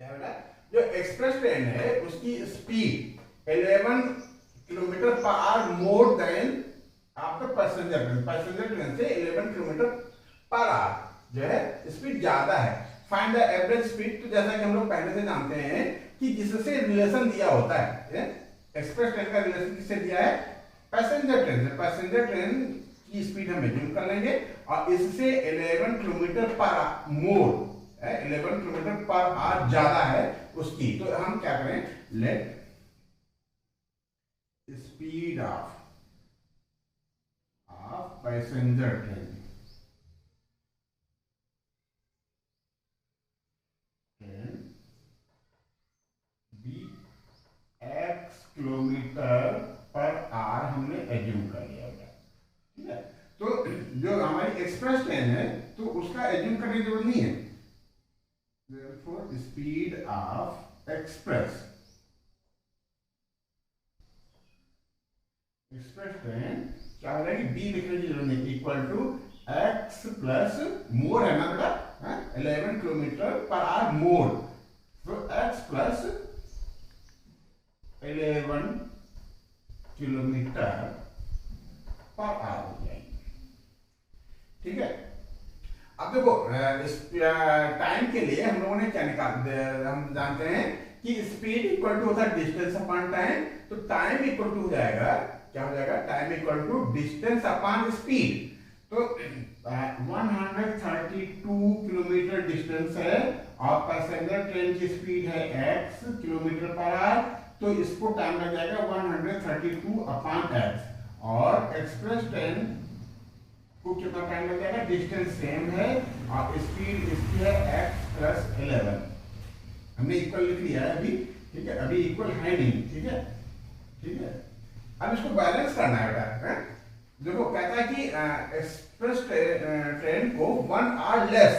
क्या बोला? जो एक्सप्रेस ट्रेन है उसकी speed 11 kilometre per hour more then आपका पैसेंजर ट्रेन। पैसेंजर ट्रेन से 11 किलोमीटर पर आवर जो है स्पीड ज्यादा है। फाइंड द एवरेज स्पीड, तो जैसा कि हम लोग पहले से जानते हैं कि जिससे रिलेशन दिया होता है, एक्सप्रेस ट्रेन का रिलेशन किससे दिया है? पैसेंजर ट्रेन से। पैसेंजर ट्रेन की स्पीड हम मेजर कर लेंगे और इससे 11 किलोमीटर पर मोर 11 किलोमीटर पर आवर ज्यादा है उसकी, तो हम क्या करें? Let speed of passenger train x kilometre per our हमने एज्यूम कर लिया होगा। ठीक है, तो जो हमारी एक्सप्रेस ट्रेन है तो उसका एज्यूम करने की जरूरत नहीं है। therefore speed of express train क्या हो जाएगी? b लिखने की जरूरत नहीं, equal to x plus more है ना बेटा, 11 किलोमीटर पर आवर मोर, तो x plus 11 kilometre per our हो जाएगी। ठीक है, अब देखो इस टाइम के लिए हम लोगों ने क्या हम जानते हैं कि स्पीड इक्वल टू होता है डिस्टेंस अपॉन टाइम, तो टाइम इक्वल टू हो जाएगा, क्या हो जाएगा? Time equal to distance upon speed. तो 132 किलोमीटर डिस्टेंस है और पैसेंजर ट्रेन की स्पीड है x किलोमीटर पर आवर, तो इसको टाइम लग जाएगा 132/x, और एक्सप्रेस ट्रेन को कितना टाइम लग जाएगा? डिस्टेंस सेम है और स्पीड इसकी है x प्लस 11। हमने इक्वल लिख लिया है अभी। ठीक है, अभी इक्वल है नहीं। ठीक है, ठीक है, अब इसको बैलेंस करना है बेटा। देखो कहता है कि एक्सप्रेस ट्रेन को 1 आवर लेस,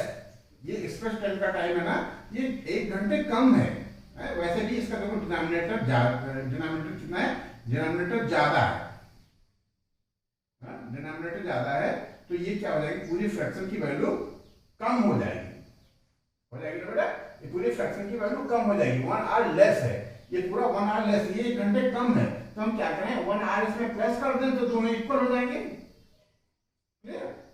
ये एक्सप्रेस ट्रेन का टाइम है ना, ये 1 घंटे कम है। वैसे भी इसका देखो डिनोमिनेटर कितना है? डिनोमिनेटर ज्यादा है, डिनोमिनेटर ज्यादा है, तो ये क्या हो जाएगी? पूरी फ्रैक्शन की वैल्यू कम हो जाएगी। हो जाएगी ना बेटा, ये पूरी फ्रैक्शन की वैल्यू कम हो जाएगी। 1 आवर लेस है, ये पूरा 1 आवर लेस, ये 1 घंटे कम है, तो हम क्या करें? 1 आवर इसमें प्लस कर दें तो दोनों इक्वल हो जाएंगे।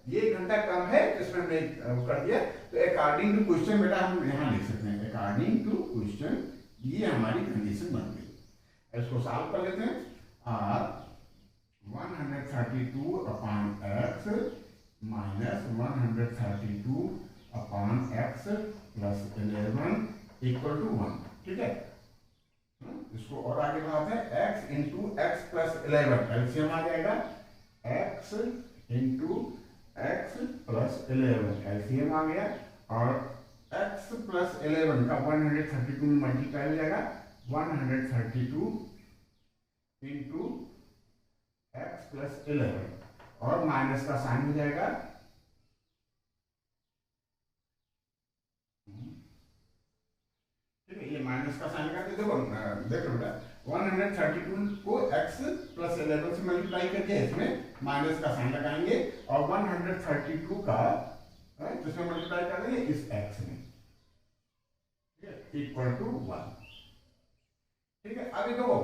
ये 1 घंटा कम है तो इसमें हमने कर दिया। तो अकॉर्डिंग टू क्वेश्चन बेटा हम यहाँ लिख सकते हैं अकॉर्डिंग टू क्वेश्चन, ये हमारी कंडीशन बन गई। इसको सॉल्व कर लेते हैं। Or 132 upon x minus 132 upon x plus 11 equal to 1। ठीक है, इसको और आगे बढ़ाते हैं। x into x plus 11 LCM आ जाएगा, x into x plus 11 LCM आ गया, और x प्लस 11 का 132 में मल्टीप्लाई हो जाएगा। 132 इंटू एक्स प्लस 11 और माइनस का साइन हो जाएगा। ठीक है, ये माइनस का साइन करके देखो बेटा 132 को x प्लस 11 से मल्टीप्लाई करके इसमें माइनस का साइन लगाएंगे और 132 का जिसमें मल्टीप्लाई कर देंगे इस x में, ठीक है, इक्वल टू 1। ठीक है, अभी देखो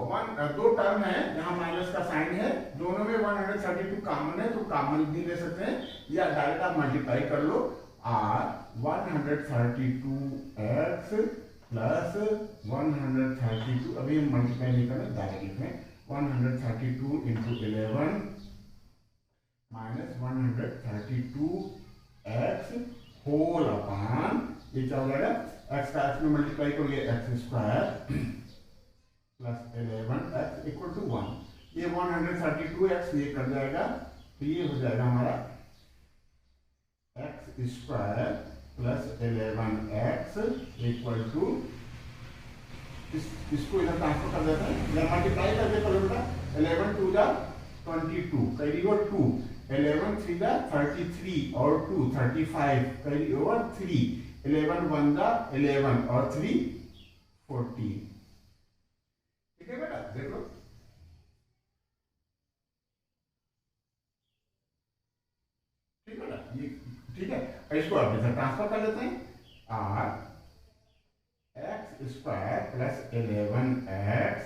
दो टर्म है, यहाँ माइनस का साइन है, दोनों में 132 कॉमन है तो कॉमन भी ले सकते हैं या डायरेक्ट आप मल्टीप्लाई कर लो। r 132x प्लस 132, अभी हम मल्टीप्लाई नहीं करें डायरेक्ट लिखें, 132 into 11 minus 132x whole upon, ये क्या हो जाएगा, x का x में मल्टीप्लाई करोगे x square plus 11x equal to 1। ये 132x ये कर जाएगा तो ये हो जाएगा हमारा x square plus 11x equal to, इसको इधर ट्रांसफर कर देते हैं या मल्टीप्लाई करके करो बेटा। 11 2 जा 22 कैरी ओवर 2, 11 3 जा 33 और 2 35 कैरी ओवर 3, 11 1 जा 11 और 3 14। ठीक है बेटा, देख लो। ठीक है बेटा, ये ठीक है, इसको आप इधर ट्रांसफर कर लेते हैं। r x square plus 11x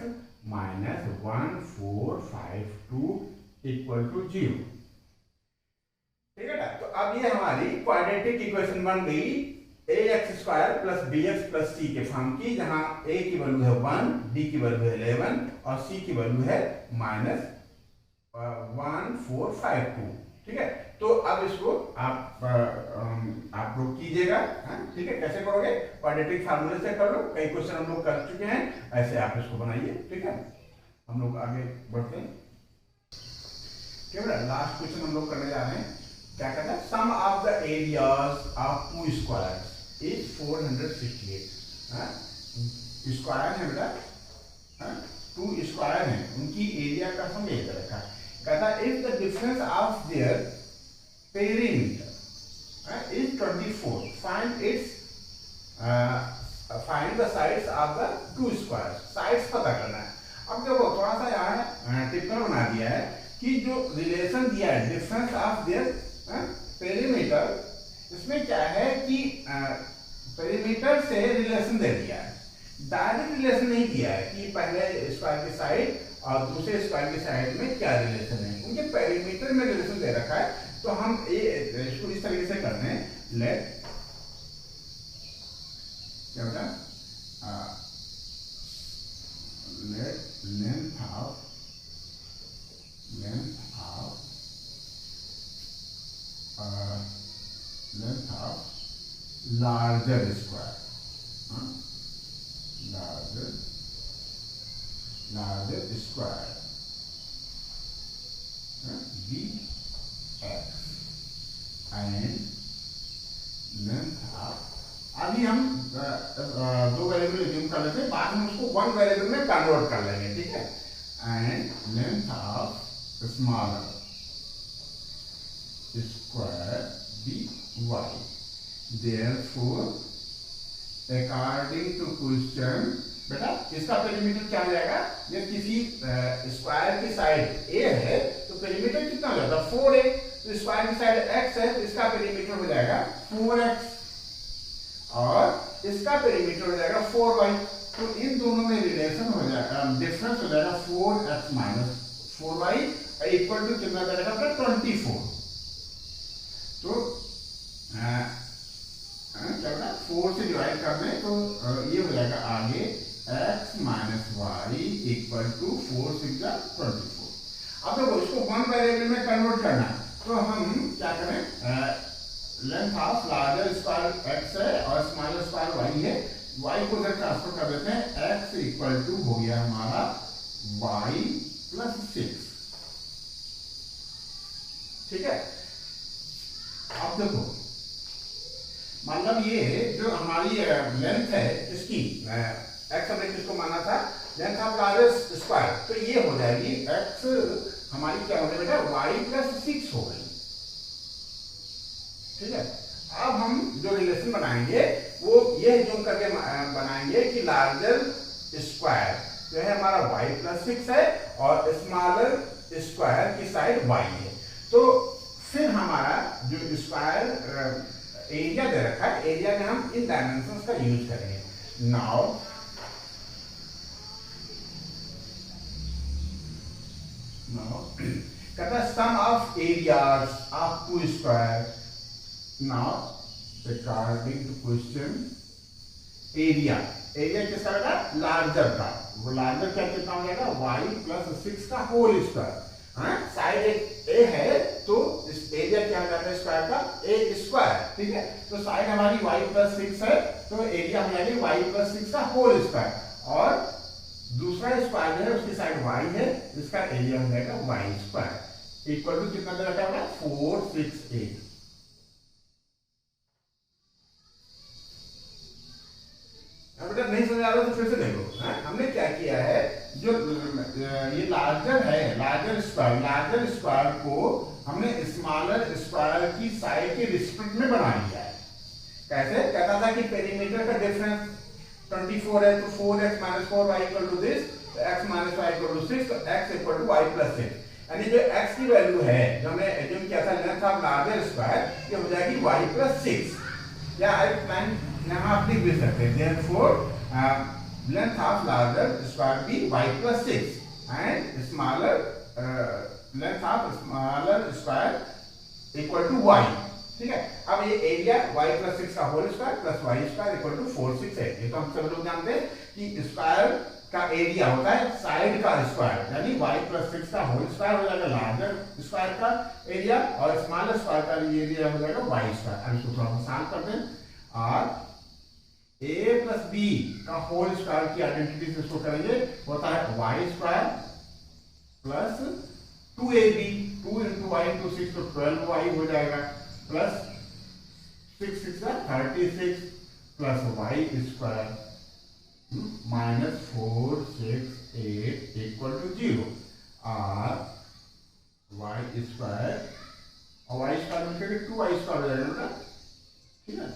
minus 1452 equal to 0। ठीक है ना, तो अब ये हमारी क्वाड्रेटिक इक्वेशन बन गई ax square plus bx plus c के फॉर्म की, जहां a की वैल्यू है 1, d की वैल्यू है 11 और c की वैल्यू है माइनस 1452। ठीक है, तो अब इसको आप लोग कीजिएगा। ठीक है, कैसे करोगे, क्वाड्रेटिक फार्मूले से कर लो, कई क्वेश्चन हम लोग कर चुके हैं, ऐसे आप इसको बनाइए। ठीक है, हम लोग आगे बढ़ते हैं। ठीक है, लास्ट क्वेश्चन हम लोग करने जा रहे हैं। क्या कहता है, sum of the areas of two squares is 468। Square है बेटा, टू स्क्वायर है, उनकी एरिया का सम एक रखा है। कहता है if the difference of their perimeter is 24, find the sides of the two squares। Sides पता करना है। अब देखो थोड़ा सा यहाँ टिप्पणी बना दिया है कि जो रिलेशन दिया है डिफरेंस ऑफ देयर पेरीमीटर, इसमें क्या है कि पेरीमीटर से रिलेशन दे दिया है, डायरेक्ट रिलेशन नहीं दिया है कि पहले स्क्वायर की साइड और दूसरे स्क्वायर की साइड में क्या रिलेशन है, उनके पेरीमीटर में रिलेशन दे रखा है। तो हम इसको इस तरीके से करते हैं, लेट क्या बेटा, let length of larger square, larger square be x and length of, अभी हम दो वेरिएबल एज्यूम कर लेते हैं, बाद में उसको वन वेरिएबल में कन्वर्ट कर लेंगे। ठीक है, and length of smaller square be y, therefore according to question, बेटा इसका पेरीमीटर क्या हो जाएगा, ये किसी स्क्वायर की साइड a है तो पेरीमीटर कितना हो जाता है 4a, तो स्क्वायर की साइड x है तो इसका पेरीमीटर हो जाएगा 4x और इसका पेरीमीटर हो जाएगा 4y। तो इन दोनों में रिलेशन हो जाएगा, डिफरेंस हो जाएगा 4x minus 4y equal to कितना जाएगा 24। तो क्या होगा, 4 से डिवाइड कर दें तो ये हो जाएगा आगे x minus y equal to 4 6 जा 24। अब देखो इसको वन वेरिएबल में कन्वर्ट करना है, तो हम क्या करें, length of larger square x है और स्मॉलर स्क्वायर y है, y को इधर ट्रांसफर कर देते हैं, x इक्वल टू हो गया हमारा y प्लस 6। ठीक है, अब देखो मतलब ये जो हमारी लेंथ है इसकी x हमने किसको माना था, लेंथ ऑफ लार्जेस्ट स्क्वायर, तो ये हो जाएगी x हमारी क्या हो जाएगा y प्लस 6 हो गई। ठीक है, अब हम जो रिलेशन बनाएंगे वो ये जूम करके बनाएंगे कि लार्जर स्क्वायर जो है हमारा y प्लस 6 है और स्मॉलर स्क्वायर की साइड y है। तो फिर हमारा जो स्क्वायर एरिया दे रखा है, एरिया में हम इन डायमेंशंस का यूज करेंगे। नाउ कहता है sum of areas of two square. Now according to question area, area किसका रहेगा, लार्जर का, वो लार्जर क्या कितना हो जाएगा y प्लस 6 का होल स्क्वायर। साइड एक a है तो इस एरिया क्या हो जाता है स्क्वायर का a स्क्वायर। ठीक है, तो साइड हमारी y प्लस 6 है तो एरिया हो जाएगी y प्लस 6 का होल स्क्वायर, और दूसरा स्क्वायर जो है उसकी साइड y है, इसका एरिया हो जाएगा y स्क्वायर इक्वल टू कितना दे रखा है 4 6 8। बेटा नहीं समझ आ रहा तो फिर से देखो, हमने क्या किया है, जो ये लार्जर है, लार्जर स्क्वायर को हमने स्मॉलर स्क्वायर की साइड के रिस्पेक्ट में बना लिया है। कैसे, कहता था कि पेरीमीटर का डिफरेंस 24 है तो 4x minus 4y equal to this, x minus y equal to 6, तो x equal to y plus 6, यानी जो x की वैल्यू है जो हमने एज्यूम किया था लेंथ ऑफ लार्जर स्क्वायर, ये हो जाएगी y प्लस 6, या आई प्लान यहाँ आप लिख भी सकते हैं, therefore length of larger square be y plus 6 and smaller length of smaller square equal to y। ठीक है, अब ये एरिया y प्लस 6 का whole square plus y square equal to 4 6 है। ये तो हम सब लोग जानते हैं कि स्क्वायर का एरिया होता है साइड का स्क्वायर, यानी y प्लस 6 का होल स्क्वायर हो जाएगा लार्जर स्क्वायर का एरिया और स्मॉलर स्क्वायर का एरिया हो जाएगा y स्क्वायर। अब इसको थोड़ा सा सॉल्व करते हैं, और a प्लस b का होल स्क्वायर की आइडेंटिटी से इसको करेंगे, होता है y square plus 2ab, 2 into y into 6 तो 12y हो जाएगा, प्लस 6 6 का 36 plus y square minus 4 6 8 equal to 0, और y स्क्वायर और y स्क्वायर मिलकर 2y स्क्वायर हो जाएगा। ठीक है,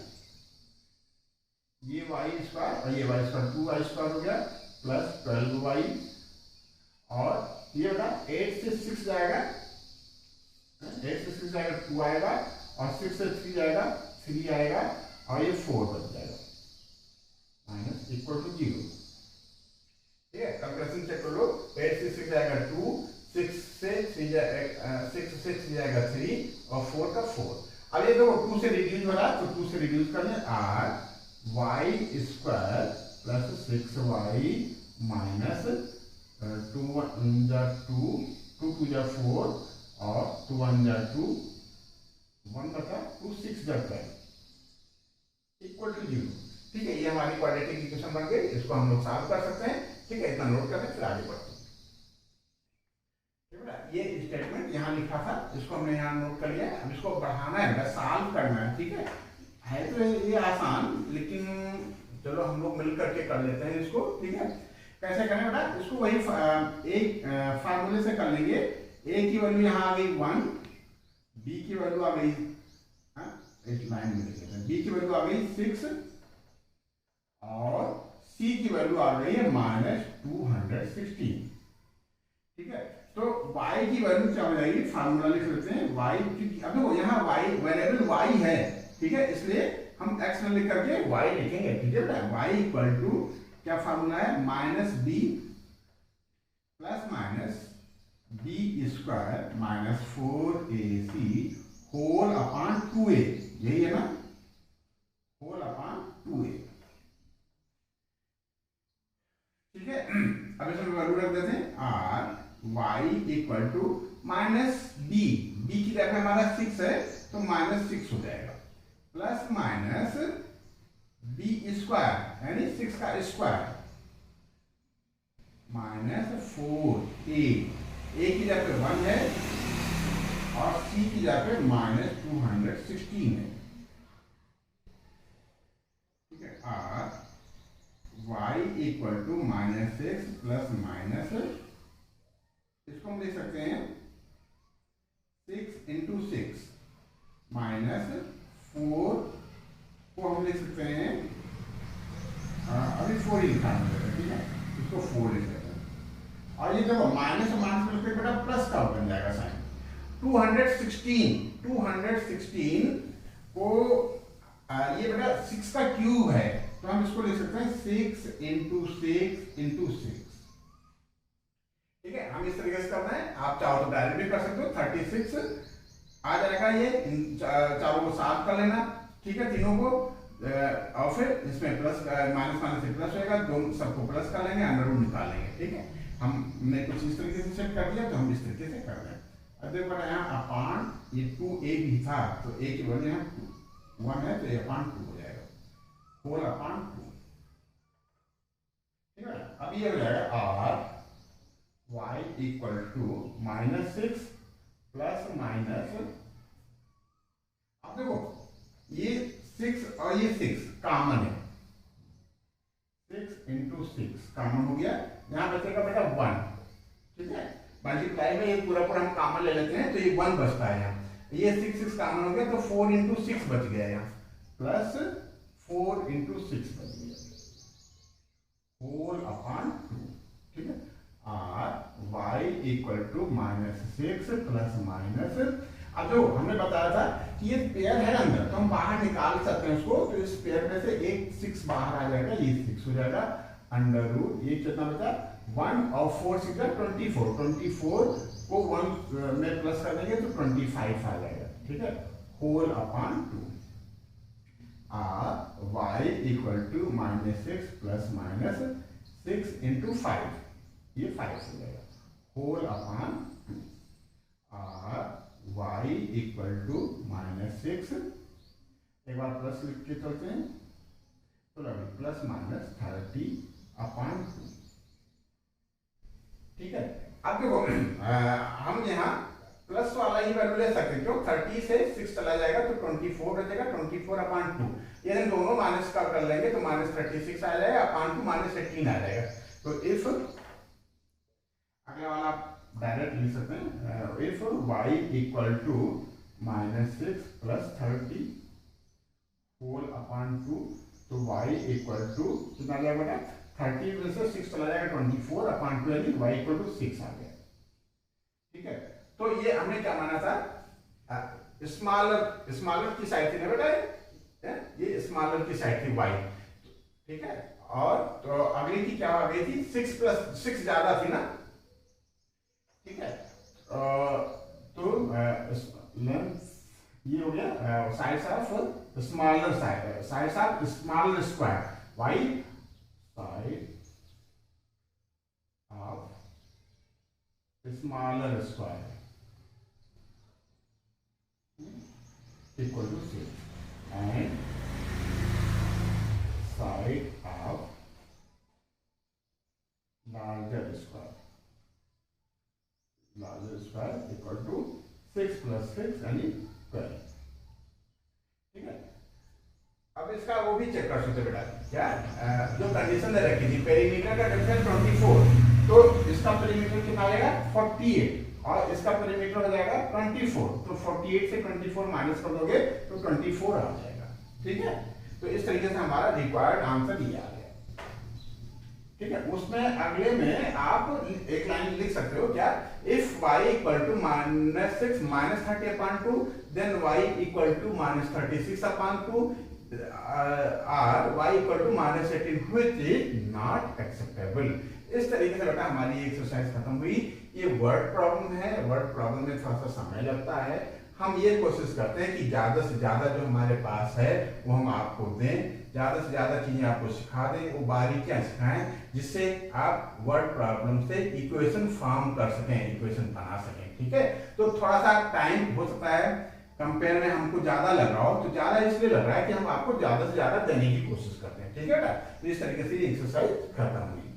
ये y स्क्वायर और ये y स्क्वायर 2y स्क्वायर हो गया प्लस 12y, और ये बेटा 8 से 6 जाएगा, 8 से 6 जाएगा 2 आएगा, और 6 से 3 जाएगा 3 आएगा, और ये 4 बच जाएगा माइनस इक्वल टू 0। ठीक है, कंप्रेशन चेक कर लो, 8 से 6 जाएगा 2, 6 से 3 जाएगा 3 और 4 का 4। अब ये देखो 2 से रिड्यूस हो रहा है तो 2 से रिड्यूस कर लें, r y square plus 6y minus 2 1 जा 2 2 2 जा 4 और 2 1 जा 2 1 बटा 2 6 जा 12 इक्वल टू 0। ठीक है, ये हमारी क्वाड्रेटिक इक्वेशन बन गई, इसको हम लोग सॉल्व कर सकते हैं। ठीक है, इतना नोट कर लें फिर आगे बढ़ते हैं। ये स्टेटमेंट यहाँ लिखा था, इसको हमने यहाँ नोट कर लिया है, अब इसको बढ़ाना है, सॉल्व करना है। ठीक है तो ये आसान, लेकिन चलो हम लोग मिल करके कर लेते हैं इसको। ठीक है, कैसे करें बेटा, इसको वही एक फार्मूले से कर लेंगे। a की वैल्यू यहाँ आ गई 1, b की वैल्यू आ गई लाइन में लिख लेते हैं, b की वैल्यू आ गई 6 और c की वैल्यू आ गई है माइनस 216। ठीक है, तो y की वैल्यू क्या हो जाएगी, फार्मूला लिख लेते हैं y की, अब देखो यहाँ y वेरिएबल y है, ठीक है, इसलिए हम x में लिख करके y लिखेंगे। ठीक है, y इक्वल टू क्या फार्मूला है, minus b plus minus b square minus 4ac whole upon 2a, यही है ना, होल अपॉन 2a। ठीक है, अब इसमें वैल्यू रख देते हैं or y equal to minus b, b की जगह हमारा 6 है तो -6 हो जाएगा, प्लस माइनस बी स्क्वायर यानी 6 का स्क्वायर माइनस 4a, ए की जगह पे 1 है और सी की जगह पे -216 है। ठीक है, or y equal to -6 plus minus, इसको हम लिख सकते हैं 6 इंटू 6 माइनस 4 को हम लिख सकते हैं, अभी 4 ही लिखा है, ठीक है, इसको 4 लिख सकते हैं। और ये देखो माइनस माइनस मिलकर बेटा प्लस का बन जाएगा साइन। 216 को ये बेटा 6 का क्यूब है तो हम इसको लिख सकते हैं 6 इंटू 6 इंटू 6। ठीक है, हम इस तरीके से करना है, आप चाहो तो डायरेक्ट भी कर सकते हो, 36 आ जाएगा, ये चारों को साफ कर लेना। ठीक है, तीनों को और फिर इसमें प्लस माइनस माइनस से प्लस होएगा, दोनों सबको प्लस कर लेंगे, अंडर रूट निकाल लेंगे। ठीक है, हमने कुछ इस तरीके से सेट कर दिया तो हम इस तरीके से कर लें। अब देखो यहाँ अपान ये 2a भी था तो a की वैल्यू यहाँ 1 है तो a अपान 2 हो जाएगा, होल अपान 2। ठीक है, अब ये हो जाएगा or y equal to -6 plus minus, अब देखो ये 6 और ये 6 कॉमन है, 6 इंटू 6 कॉमन हो गया, यहाँ बचेगा बेटा 1। ठीक है, मल्टीप्लाई में ये पूरा पूरा हम कॉमन ले लेते हैं तो ये 1 बचता है यहाँ, ये 6 कॉमन हो गया तो 4 इंटू 6 बच गया यहाँ, प्लस 4 इंटू 6 बच गया, होल अपॉन 2। ठीक है, or y equal to -6 plus minus, अब जो हमने बताया था कि ये पेयर है अंदर तो हम बाहर निकाल सकते हैं उसको, तो इस पेयर में से एक 6 बाहर आ जाएगा, ये 6 हो जाएगा, अंडर रूट ये कितना बचा 1 और 4 6 24 को 1 में प्लस कर देंगे तो 25 आ जाएगा। ठीक है, whole upon 2, or y equal to -6 plus minus 6 into 5, ये 5 हो जाएगा, whole upon 2, or y equal to -6, एक बार प्लस लिख के चलते हैं तो प्लस माइनस 30 अपॉन 2। ठीक है, अब देखो हम यहाँ प्लस वाला ही वैल्यू ले सकते हैं, क्यों 30 से 6 चला जाएगा तो 24 बचेगा, 24 अपॉन 2, ये दोनों माइनस का कर लेंगे तो -36 आ जाएगा, अपॉन 2 -18 आ जाएगा। तो इफ अगला वाला डायरेक्ट लिख सकते हैं, if y equal to -6 plus 30 whole upon 2, तो y इक्वल टू कितना आ जाएगा बेटा 30 में से 6 चला जाएगा 24 अपॉन 2 यानी y इक्वल टू 6 आ गया। ठीक है, तो ये हमने क्या माना था, स्मॉलर की साइड थी ना बेटा, ये स्मॉलर की साइड थी y। ठीक है, और तो अगली की क्या आ गई थी 6 प्लस 6 ज्यादा थी ना। ठीक है, तो लेंथ ये हो गया sides of smaller sides of smaller square, y side of smaller square equal to 6 and side of larger square equal to 6 plus 6 यानी 12। ठीक है, अब इसका वो भी चेक कर सकते बेटा, क्या जो कंडीशन दे रखी थी पेरीमीटर का डिफरेंस 24, तो इसका पेरीमीटर कितना आएगा 48 और इसका पेरीमीटर हो जाएगा 24, तो 48 से 24 माइनस कर दोगे तो 24 आ जाएगा। ठीक है, तो इस तरीके से हमारा रिक्वायर्ड आंसर ये आ गया। ठीक है, उसमें अगले में आप एक लाइन लिख सकते हो, क्या if y equal to -6 -30 upon 2 then y equal to -36 upon 2 और y equal to -18 which is not acceptable. इस तरीके से बेटा हमारी एक्सरसाइज खत्म हुई। ये वर्ड प्रॉब्लम है, वर्ड प्रॉब्लम में थोड़ा सा समय लगता है, हम ये कोशिश करते हैं कि ज़्यादा से ज़्यादा जो हमारे पास है वो हम आपको दें, ज़्यादा से ज़्यादा चीज़ें आपको सिखा दें, वो बारीकियाँ सिखाएं, जिससे आप वर्ड प्रॉब्लम से इक्वेशन फॉर्म कर सकें, इक्वेशन बना सकें। ठीक है, तो थोड़ा सा टाइम हो सकता है कंपेयर में हमको ज़्यादा लग रहा हो, तो ज़्यादा इसलिए लग रहा है कि हम आपको ज़्यादा से ज़्यादा देने की कोशिश करते हैं। ठीक है ना, तो इस तरीके से ये एक्सरसाइज खत्म हुई।